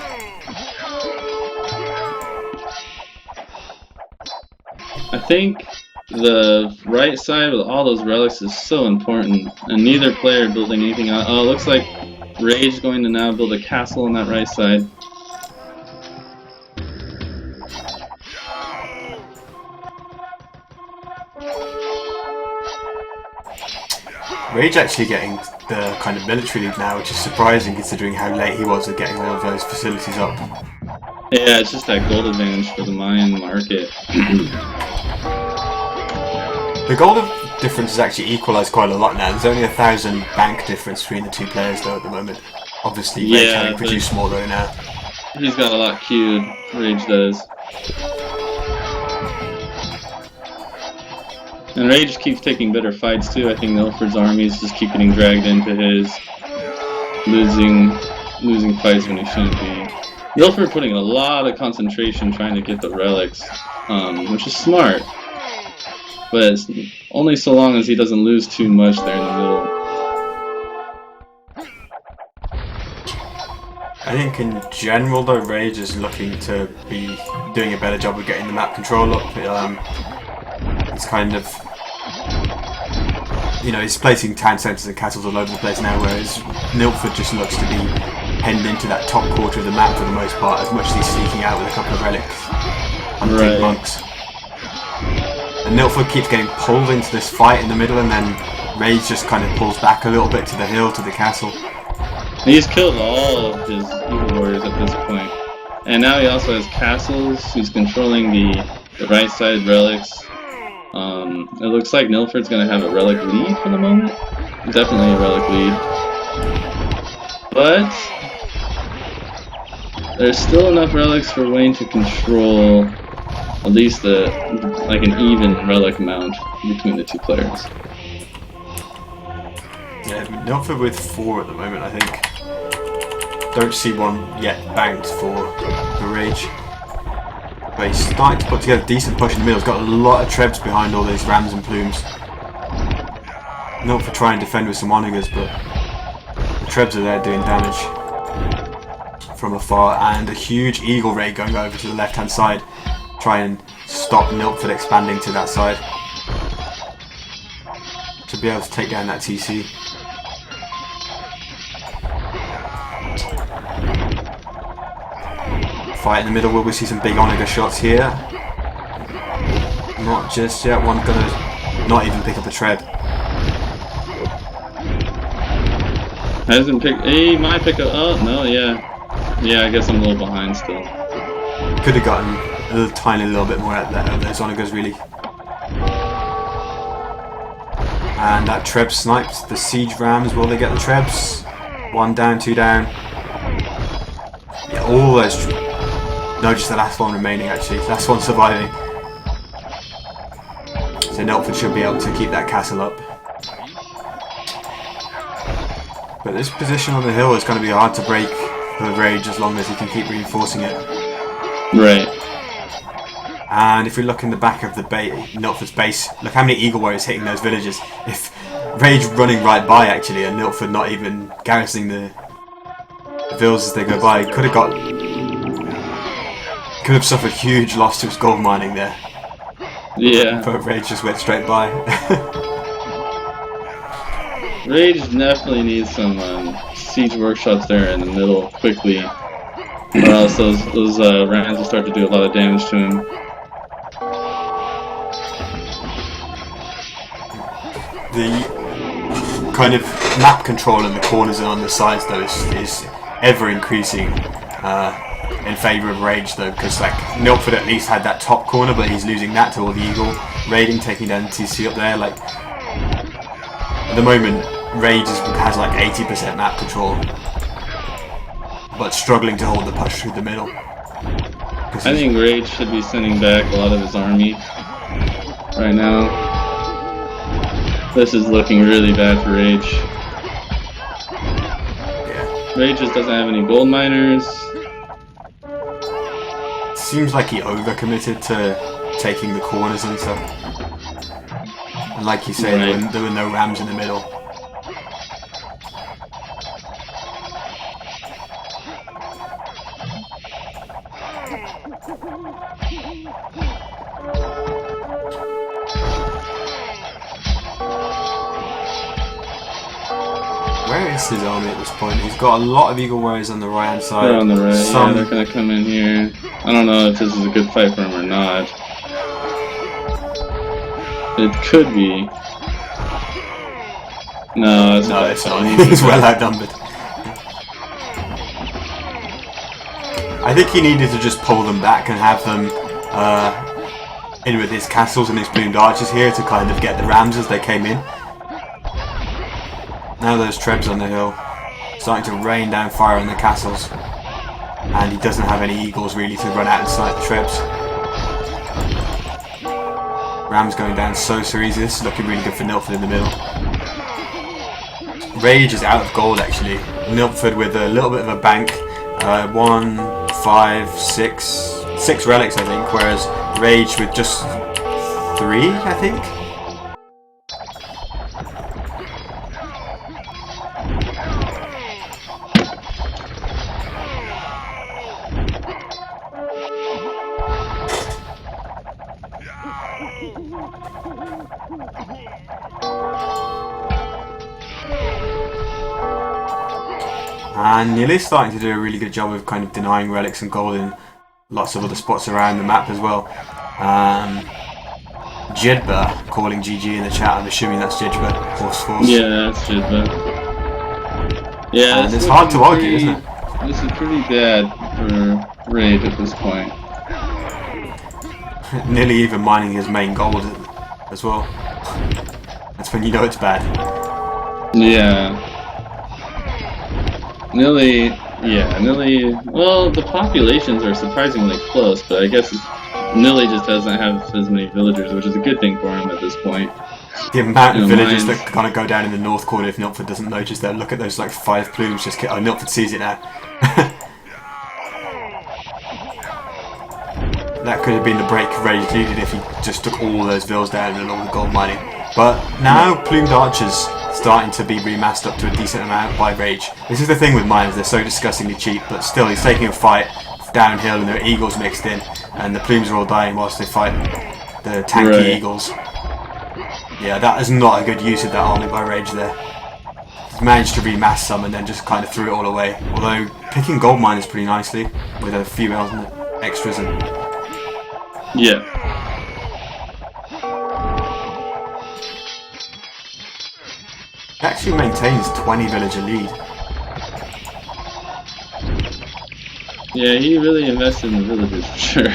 S3: I think the right side with all those relics is so important, and neither player building anything out. Oh, it looks like Rage going to now build a castle on that right side.
S1: Rage actually getting the kind of military lead now, which is surprising considering how late he was at getting all of those facilities up.
S3: Yeah, it's just that gold advantage for the Mayan market.
S1: The gold difference is actually equalised quite a lot now. There's only 1,000 bank difference between the 2 players though at the moment. Obviously, Rage having produced more though now.
S3: He's got a lot queued. Rage does. And Rage keeps taking better fights too. I think Nilpferd's armies just keep getting dragged into his, losing fights when he shouldn't be. Nilpferd putting a lot of concentration trying to get the relics, which is smart. But it's only so long as he doesn't lose too much there in the middle.
S1: I think in general though, Rage is looking to be doing a better job of getting the map control up. It's kind of, you know, he's placing town centres and castles all over the place now, whereas Nilpferd just looks to be heading into that top quarter of the map for the most part, as much as he's sneaking out with a couple of relics and big monks. And Nilpferd keeps getting pulled into this fight in the middle, and then Rage just kind of pulls back a little bit to the hill, to the castle.
S3: He's killed all of his evil warriors at this point. And now he also has castles. He's controlling the right side relics. It looks like Nilpferd's going to have a relic lead for the moment. Definitely a relic lead. But there's still enough relics for Wayne to control at least like an even relic amount between the 2 players.
S1: Yeah, Nilpferd with 4 at the moment, I think. Don't see one yet banked for Rage. But he's starting to put together a decent push in the middle. He's got a lot of trebs behind all these rams and plumes. Nilpferd trying to defend with some onagers, but the trebs are there doing damage from afar. And a huge eagle raid going over to the left hand side. Try and stop Nilpferd expanding to that side to be able to take down that TC. Fight in the middle. Will we see some big onager shots here? Not just yet. One's gonna not even pick up a tread.
S3: Hasn't picked. He might pick up. Oh no, yeah. Yeah, I guess I'm a little behind still.
S1: Could have gotten a little, tiny little bit more out of those onagers, really. And that Treb snipes the siege rams. Will they get the Trebs? 1 down, 2 down. Yeah, all those. No, just the last one remaining actually. Last one surviving. So Nilpferd should be able to keep that castle up. But this position on the hill is going to be hard to break for Rage as long as he can keep reinforcing it.
S3: Right.
S1: And if we look in the back of the Nilpferd's base, look how many Eagle Warriors hitting those villages. If Rage running right by actually, and Nilpferd not even garrisoning the villas as they go by, could have suffered huge loss to his gold mining there.
S3: Yeah.
S1: But Rage just went straight by.
S3: Rage definitely needs some siege workshops there in the middle quickly, or else those rams will start to do a lot of damage to him.
S1: The kind of map control in the corners and on the sides though is ever increasing in favour of Rage though, because like Nilpferd at least had that top corner, but he's losing that to all the Eagle raiding, taking down TC up there. Like at the moment, Rage has like 80% map control, but struggling to hold the push through the middle.
S3: I think Rage should be sending back a lot of his army right now. This is looking really bad for Rage.
S1: Yeah.
S3: Rage just doesn't have any gold miners.
S1: Seems like he overcommitted to taking the corners and stuff. And like you say,
S3: Right.
S1: there were no rams in the middle. Where is his army at this point? He's got a lot of Eagle Warriors on the right hand side.
S3: They're on the right.
S1: Some-
S3: Yeah, they're gonna come in here. I don't know if this is a good fight for him or not. It could be. No, it's
S1: No,
S3: not.
S1: it's not. He's well outnumbered. I think he needed to just pull them back and have them in with his castles and his plumed archers here to kind of get the rams as they came in. Now those Trebs on the hill, starting to rain down fire on the castles, and he doesn't have any eagles really to run out and snipe the Trebs. Rams going down so easy. This is looking really good for Nilpferd in the middle. Rage is out of gold actually. Nilpferd with a little bit of a bank, 1, 5, 6 relics I think, whereas Rage with just 3 I think. And Neely's starting to do a really good job of kind of denying relics and gold in lots of other spots around the map as well. Jidba calling GG in the chat. I'm assuming that's Jidba. Horse Force.
S3: Yeah, that's Jidba. Yeah,
S1: And it's hard to argue, isn't it?
S3: This is pretty bad for Rage at this point.
S1: Nearly even mining his main gold as well. That's when you know it's bad.
S3: Yeah. Nilly, well, the populations are surprisingly close, but I guess Nilly just doesn't have as many villagers, which is a good thing for him at this point.
S1: The amount of villages
S3: mines.
S1: that kind of go down in the north corner if Nilpferd doesn't notice that. Look at those like 5 plumes just oh, Nilpferd sees it now. That could have been the break Rage needed if he just took all those villas down and all the gold mining. But now plumed archers starting to be remassed up to a decent amount by Rage. This is the thing with mines, they're so disgustingly cheap, but still he's taking a fight downhill and there are eagles mixed in, and the plumes are all dying whilst they fight the tanky
S3: Right.
S1: eagles. Yeah, that is not a good use of that army by Rage there. He's managed to remass some and then just kind of threw it all away. Although picking gold miners pretty nicely with a few extras and
S3: Yeah.
S1: he actually maintains 20 villager lead.
S3: Yeah, he really invested in the villagers for sure.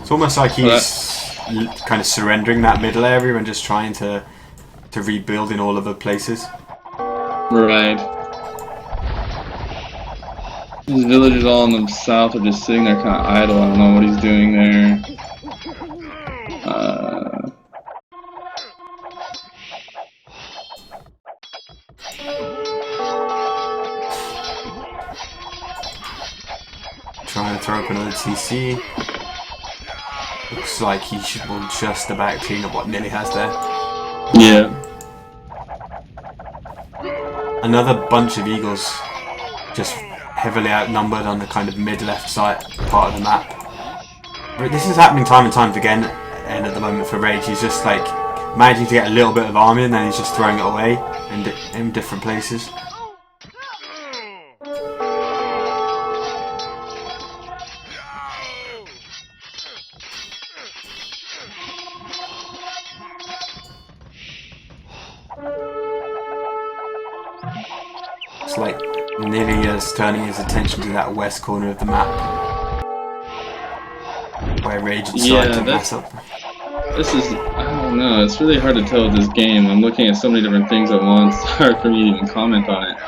S1: It's almost like he's kind of surrendering that middle area and just trying to rebuild in all other places.
S3: Right. His villagers all in the south are just sitting there kind of idle. I don't know what he's doing there.
S1: Trying to throw up another TC. Looks like he will just about clean up what Nilly has there.
S3: Yeah.
S1: Another bunch of eagles, just heavily outnumbered on the kind of mid-left side part of the map. This is happening time and time again, and at the moment for Rage, he's just like managing to get a little bit of army and then he's just throwing it away in different places. It's like Nilly is turning his attention to that west corner of the map, where Rage decided to mess up.
S3: This is, I don't know, it's really hard to tell with this game. I'm looking at so many different things at once. It's hard for me to even comment on it.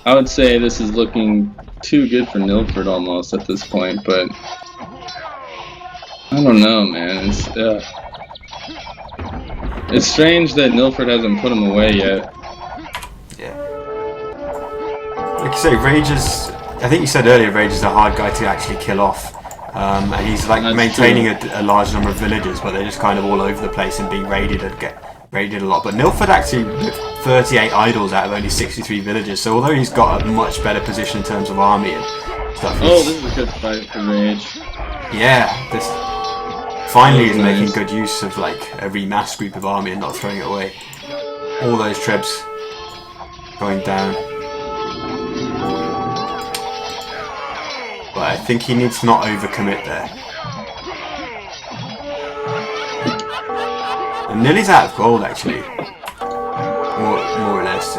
S3: I would say this is looking too good for Nilpferd almost at this point, but I don't know, man. It's strange that Nilpferd hasn't put him away yet.
S1: Yeah. Like you say, Rage is, I think you said earlier, Rage is a hard guy to actually kill off. And he's like maintaining a large number of villagers, but they're just kind of all over the place and being raided and get raided a lot. But Nilpferd actually with 38 idols out of only 63 villagers, so although he's got a much better position in terms of army and stuff.
S3: Oh, this is a good fight for Rage.
S1: Yeah, this finally is making good use of like a remassed group of army and not throwing it away. All those trebs going down. But I think he needs to not overcommit there. And Nilly's out of gold actually. More or less. I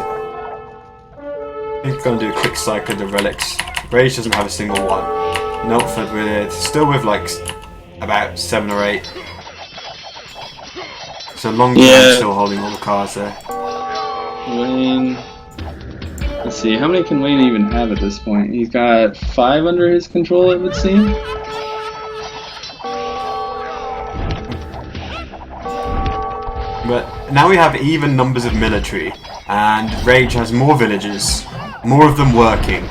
S1: think I'm going to do a quick cycle of the relics. Rage doesn't have a single one. Nilpferd still with like about 7 or 8. So long time still holding all the cards there.
S3: Wayne. Let's see, how many can Wayne even have at this point? He's got 5 under his control, it would seem.
S1: But now we have even numbers of military, and Rage has more villagers, more of them working,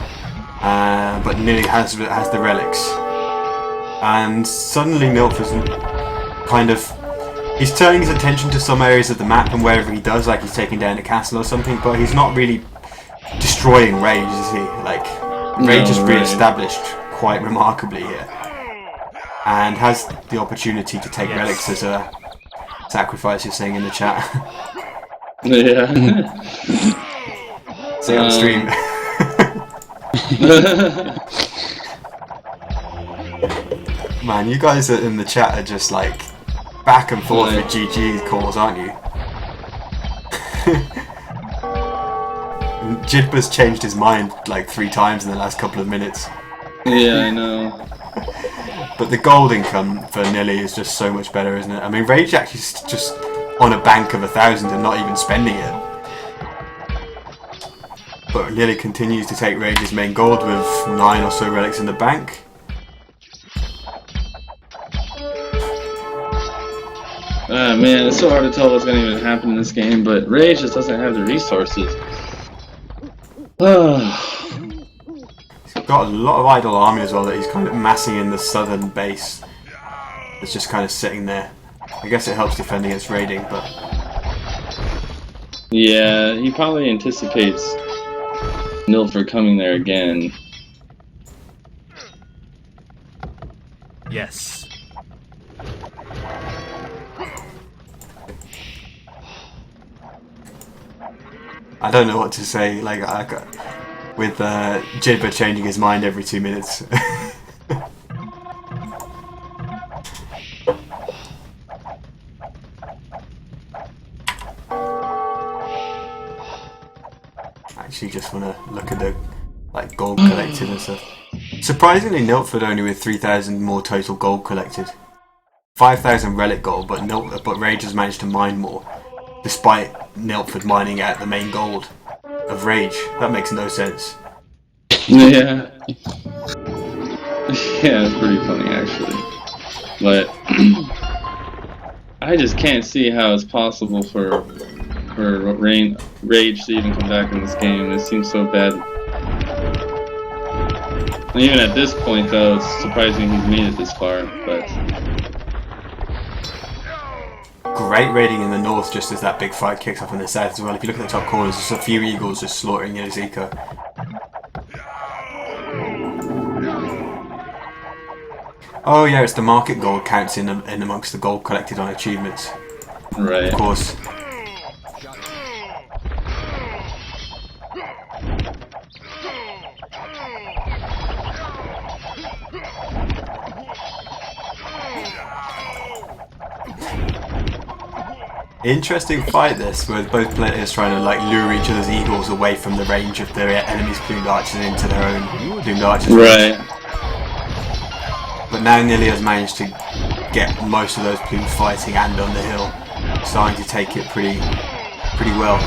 S1: but Nilly has the relics. And suddenly Nilpferd's kind of, he's turning his attention to some areas of the map, and wherever he does, like he's taking down a castle or something, but he's not really destroying Rage, is he? Like, Rage is re-established quite remarkably here, and has the opportunity to take relics as a sacrifice, you're saying in the chat.
S3: Yeah.
S1: See on stream. Man, you guys in the chat are just like back and forth with GG calls, aren't you? Jidba's changed his mind like 3 times in the last couple of minutes.
S3: Yeah, I know.
S1: But the gold income for Nilly is just so much better, isn't it? I mean, Rage actually is just on a bank of 1,000 and not even spending it. But Nilly continues to take Rage's main gold with 9 or so relics in the bank.
S3: Man, it's so hard to tell what's going to even happen in this game, but Rage just doesn't have the resources.
S1: He's got a lot of idle army as well that he's kind of massing in the southern base. It's just kind of sitting there. I guess it helps defending against raiding, but...
S3: Yeah, he probably anticipates Nilpferd coming there again.
S5: Yes.
S1: I don't know what to say, like, with Jidba changing his mind every 2 minutes. actually just want to look at the like gold collected and stuff. Surprisingly, Nilpferd only with 3,000 more total gold collected, 5,000 relic gold, but Rage has managed to mine more, despite Nilpferd mining out the main gold of Rage. That makes no sense.
S3: Yeah. Yeah, it's pretty funny actually. But I just can't see how it's possible for Rage to even come back in this game. It seems so bad. And even at this point, though, it's surprising he's made it this far. But
S1: great raiding in the north, just as that big fight kicks off in the south as well. If you look at the top corners, there's a few eagles just slaughtering Yozika. Oh yeah, it's the market gold counts in amongst the gold collected on achievements.
S3: Right.
S1: Of course. Interesting fight this, where both players trying to like lure each other's eagles away from the range of their enemies' plumed archers into their own plumed archers.
S3: Right.
S1: But now Nilly has managed to get most of those plumes fighting and on the hill, starting to take it pretty well.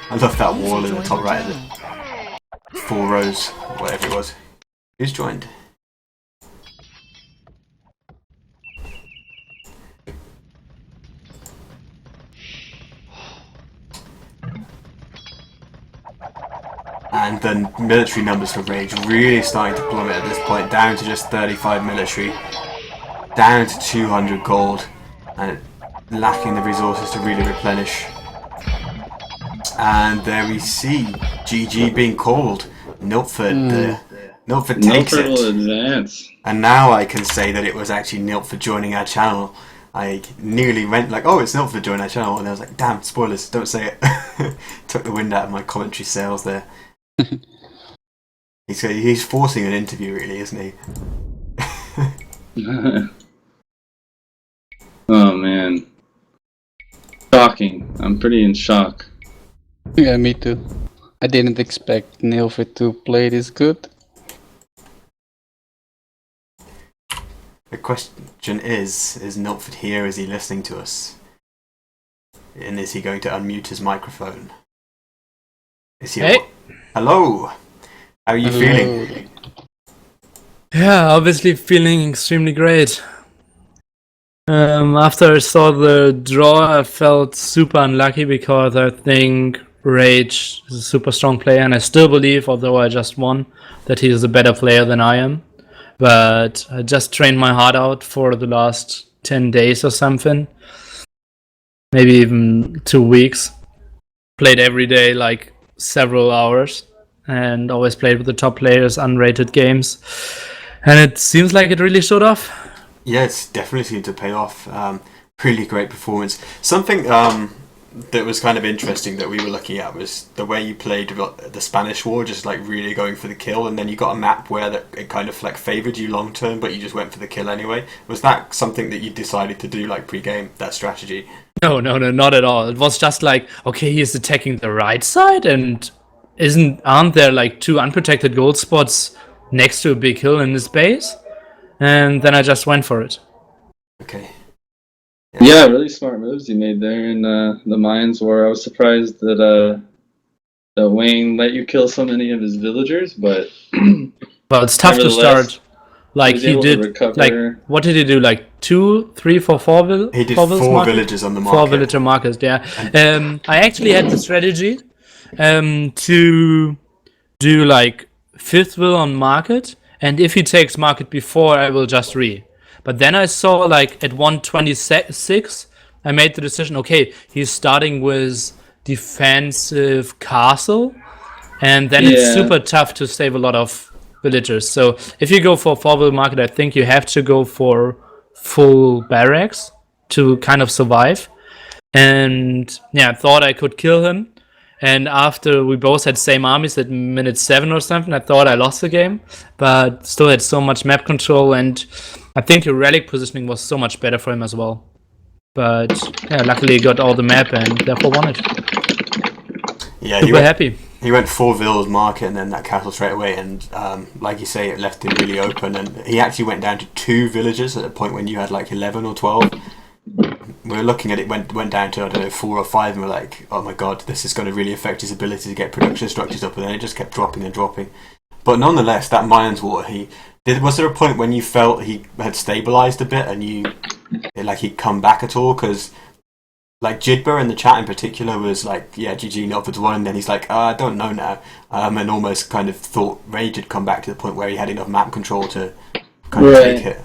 S1: I love that wall in the top right of the 4 rows, whatever it was. Who's joined? And the military numbers for Rage really starting to plummet at this point, down to just 35 military, down to 200 gold, and lacking the resources to really replenish. And there we see GG being called. Nilpferd takes it.
S3: Will advance.
S1: And now I can say that it was actually Nilpferd joining our channel. I nearly went like, oh, it's Nilpferd joining our channel, and I was like, damn, spoilers, don't say it. Took the wind out of my commentary sails there. He's forcing an interview, really, isn't he?
S3: Oh man, shocking! I'm pretty in shock.
S4: Yeah, me too. I didn't expect Nilpferd to play this good.
S1: The question is Nilpferd here? Is he listening to us? And is he going to unmute his microphone? Is he?
S5: Hey.
S1: Hello. How are you feeling?
S5: Yeah, obviously feeling extremely great. After I saw the draw, I felt super unlucky because I think Rage is a super strong player, and I still believe, although I just won, that he is a better player than I am. But I just trained my heart out for the last 10 days or something. Maybe even 2 weeks. Played every day, like several hours, and always played with the top players, unrated games. And it seems like it really showed off.
S1: Yeah, it's definitely seemed to pay off. Really great performance. Something that was kind of interesting that we were looking at was the way you played the Spanish War, just like really going for the kill, and then you got a map where it kind of like favoured you long term, but you just went for the kill anyway. Was that something that you decided to do like pre-game, that strategy?
S5: No, not at all. It was just like, okay, he's attacking the right side, and aren't there like 2 unprotected gold spots next to a big hill in his base? And then I just went for it.
S1: Okay.
S3: Yeah, really smart moves he made there in the Mayans War. I was surprised that Wayne let you kill so many of his villagers, but
S5: well, it's tough to start. Like he did, like what did he do? Like 2, 3, 4, 4 villages.
S1: He did 4 villages on the market.
S5: 4 villager markets. Yeah. I actually had the strategy to do like 5th will on market, and if he takes market before, I will just re. But then I saw like at 126, I made the decision, okay, he's starting with defensive castle, and then it's super tough to save a lot of villagers. So if you go for 4-will market, I think you have to go for full barracks to kind of survive. And yeah, I thought I could kill him. and after we both had same armies at minute 7 or something, I thought I lost the game, but still had so much map control, and I think the relic positioning was so much better for him as well. But yeah, luckily he got all the map and therefore won it.
S1: Yeah,
S5: Super happy.
S1: He went 4 villas market and then that castle straight away, and like you say, it left him really open, and he actually went down to 2 villages at a point when you had like 11 or 12. We were looking at it, went down to, I don't know, 4 or 5, and we're like, oh my god, this is going to really affect his ability to get production structures up, and then it just kept dropping and dropping. But nonetheless, that Mayan's Water, was there a point when you felt he had stabilised a bit and he'd come back at all? Because like Jidba in the chat in particular was like, yeah, GG, Nilpferd's won, and then he's like, I don't know now, and almost kind of thought Rage had come back to the point where he had enough map control to kind of take it.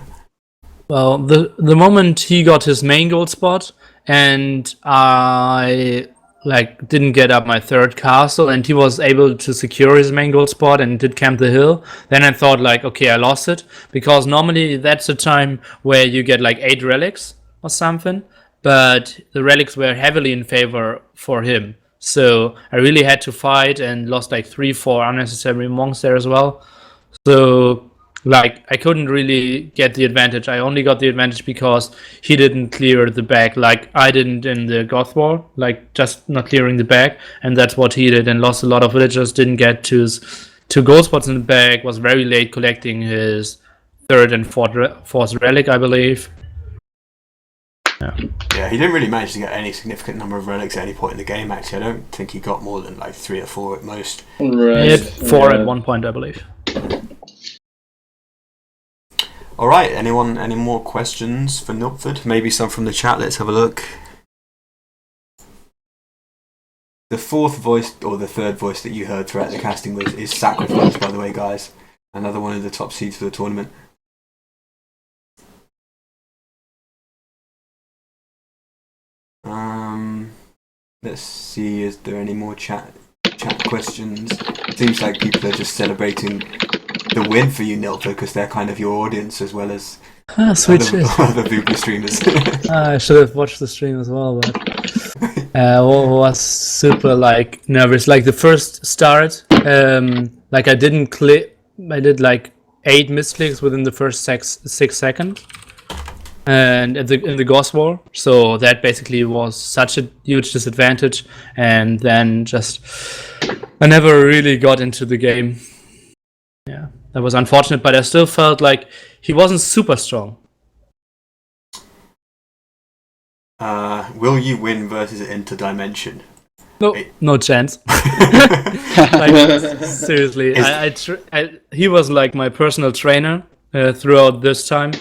S5: Well, the moment he got his main gold spot, and I didn't get up my 3rd castle, and he was able to secure his main gold spot and did camp the hill, then I thought like, okay, I lost it, because normally that's a time where you get like 8 relics or something, but the relics were heavily in favor for him, so I really had to fight and lost like 3-4 unnecessary monks there as well. So like, I couldn't really get the advantage. I only got the advantage because he didn't clear the back like I didn't in the Goth war, like just not clearing the back, and that's what he did, and lost a lot of villagers, didn't get to his 2 gold spots in the back, was very late collecting his 3rd and 4th relic, I believe.
S1: Yeah, he didn't really manage to get any significant number of relics at any point in the game, actually. I don't think he got more than like 3 or 4 at most.
S3: Right.
S5: He had 4 at one point, I believe.
S1: Alright, any more questions for Nilpferd? Maybe some from the chat, let's have a look. The 4th voice, or the 3rd voice that you heard throughout the casting is Sacrifice, by the way, guys. Another one of the top seeds for the tournament. Let's see, is there any more chat questions? Seems like people are just celebrating the win for you, Nilpferd, because they're kind of your audience as well as
S5: Sweet
S1: other Vupa streamers.
S5: I should have watched the stream as well, but was super like nervous. Like the first start, like I didn't click. I did like 8 misclicks within the first 6 seconds, and in the Goth war. So that basically was such a huge disadvantage. And then just I never really got into the game. Yeah, that was unfortunate, but I still felt like he wasn't super strong.
S1: Will you win versus Interdimension?
S5: No chance. Like, seriously, he was like my personal trainer throughout this time,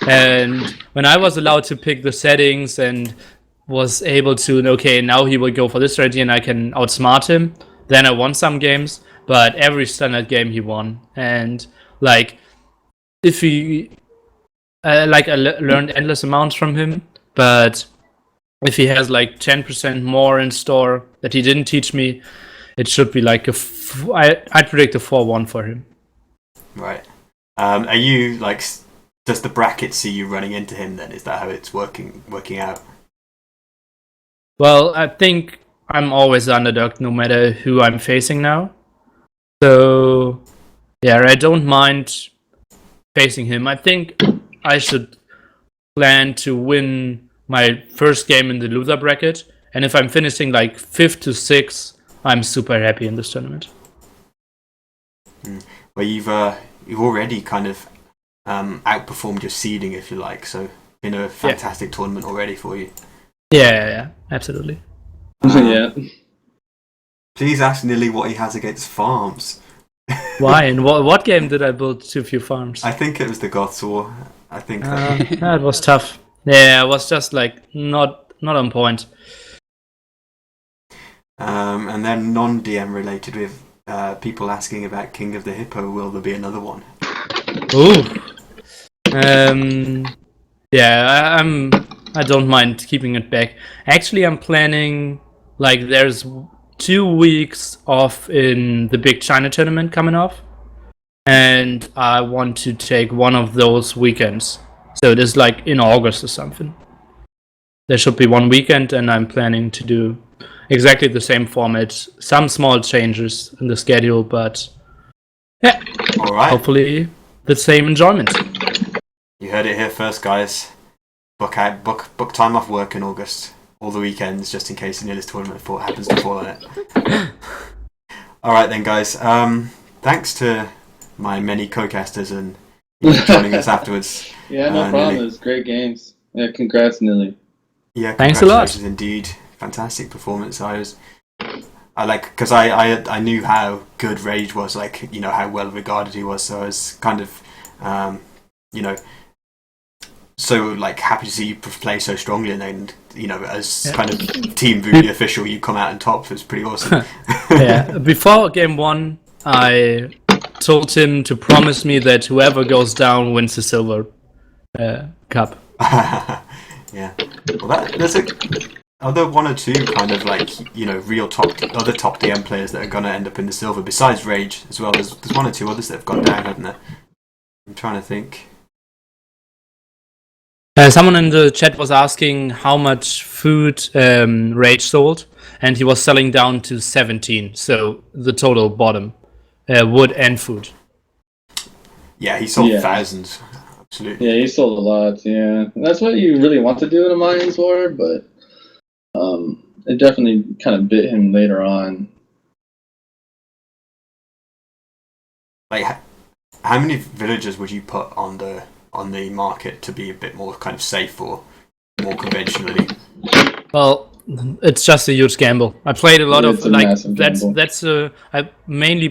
S5: and when I was allowed to pick the settings and was able to, okay, now he will go for this strategy and I can outsmart him, then I won some games, but every standard game he won. And like, if he I learned endless amounts from him, but if he has like 10% more in store that he didn't teach me, it should be like I'd predict a 4-1 for him.
S1: Right. Are you like? Does the bracket see you running into him? Then is that how it's working out?
S5: Well, I think I'm always the underdog, no matter who I'm facing now. So yeah, I don't mind facing him. I think I should plan to win my first game in the loser bracket, and if I'm finishing like 5th to 6th, I'm super happy in this tournament.
S1: Well, you've already kind of outperformed your seeding, if you like, so been a fantastic tournament already for you.
S5: Yeah, absolutely.
S3: Yeah.
S1: Please ask Nilly what he has against farms.
S5: Why? And what game did I build too few farms?
S1: I think it was the Goths War. I think
S5: that was tough. Yeah, it was just like not on point.
S1: And then non-DM related with people asking about King of the Hippo. Will there be another one?
S5: Ooh. Yeah, I don't mind keeping it back. Actually, I'm planning, like, there's 2 weeks off in the big China tournament coming off, and I want to take one of those weekends. So it is like in August or something. There should be one weekend, and I'm planning to do exactly the same format. Some small changes in the schedule, but yeah,
S1: All right.
S5: hopefully the same enjoyment.
S1: You heard it here first, guys. Book time off work in August, all the weekends, just in case the Nillis tournament happens to fall on it. All right then, guys. Thanks to my many co-casters and joining us afterwards.
S3: Yeah, no problem. It was great games. Yeah, congrats, Nilly.
S1: Yeah,
S5: thanks a lot.
S1: Congratulations indeed. Fantastic performance. Because I knew how good Rage was, how well regarded he was. So I was kind of, so happy to see you play so strongly, and then as kind of Team Voodoo official, you come out on top. It was pretty awesome.
S5: Yeah. Before game 1, I told him to promise me that whoever goes down wins the silver cup.
S1: Yeah. Well, are there one or two kind of real other top DM players that are going to end up in the silver besides Rage as well? There's one or two others that have gone down, haven't there? I'm trying to think.
S5: Someone in the chat was asking how much food Rage sold, and he was selling down to 17, so the total bottom, wood and food.
S1: Yeah, he sold thousands. Absolutely.
S3: Yeah, he sold a lot. Yeah, that's what you really want to do in a Mayans war, but it definitely kind of bit him later on.
S1: How many villagers would you put on the market to be a bit more kind of safe or more conventionally?
S5: Well, it's just a huge gamble. I played a lot of I mainly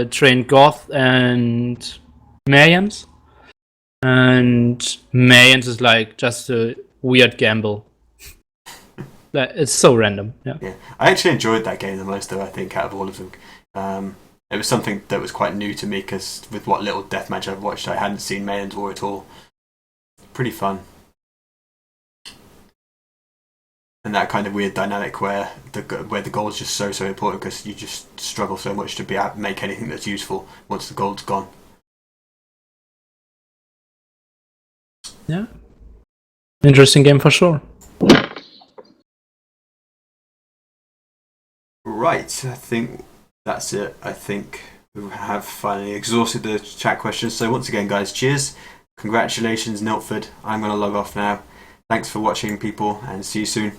S5: trained Goth and Mayans, and Mayans is just a weird gamble. It's so random. Yeah.
S1: I actually enjoyed that game the most, though. I think out of all of them. It was something that was quite new to me because with what little deathmatch I've watched, I hadn't seen Mayans War at all. Pretty fun. And that kind of weird dynamic where the gold is just so important because you just struggle so much to be able to make anything that's useful once the gold's gone.
S5: Yeah. Interesting game for sure.
S1: Right, I think that's it. I think we have finally exhausted the chat questions. So once again, guys, cheers. Congratulations, Nilpferd. I'm going to log off now. Thanks for watching, people, and see you soon.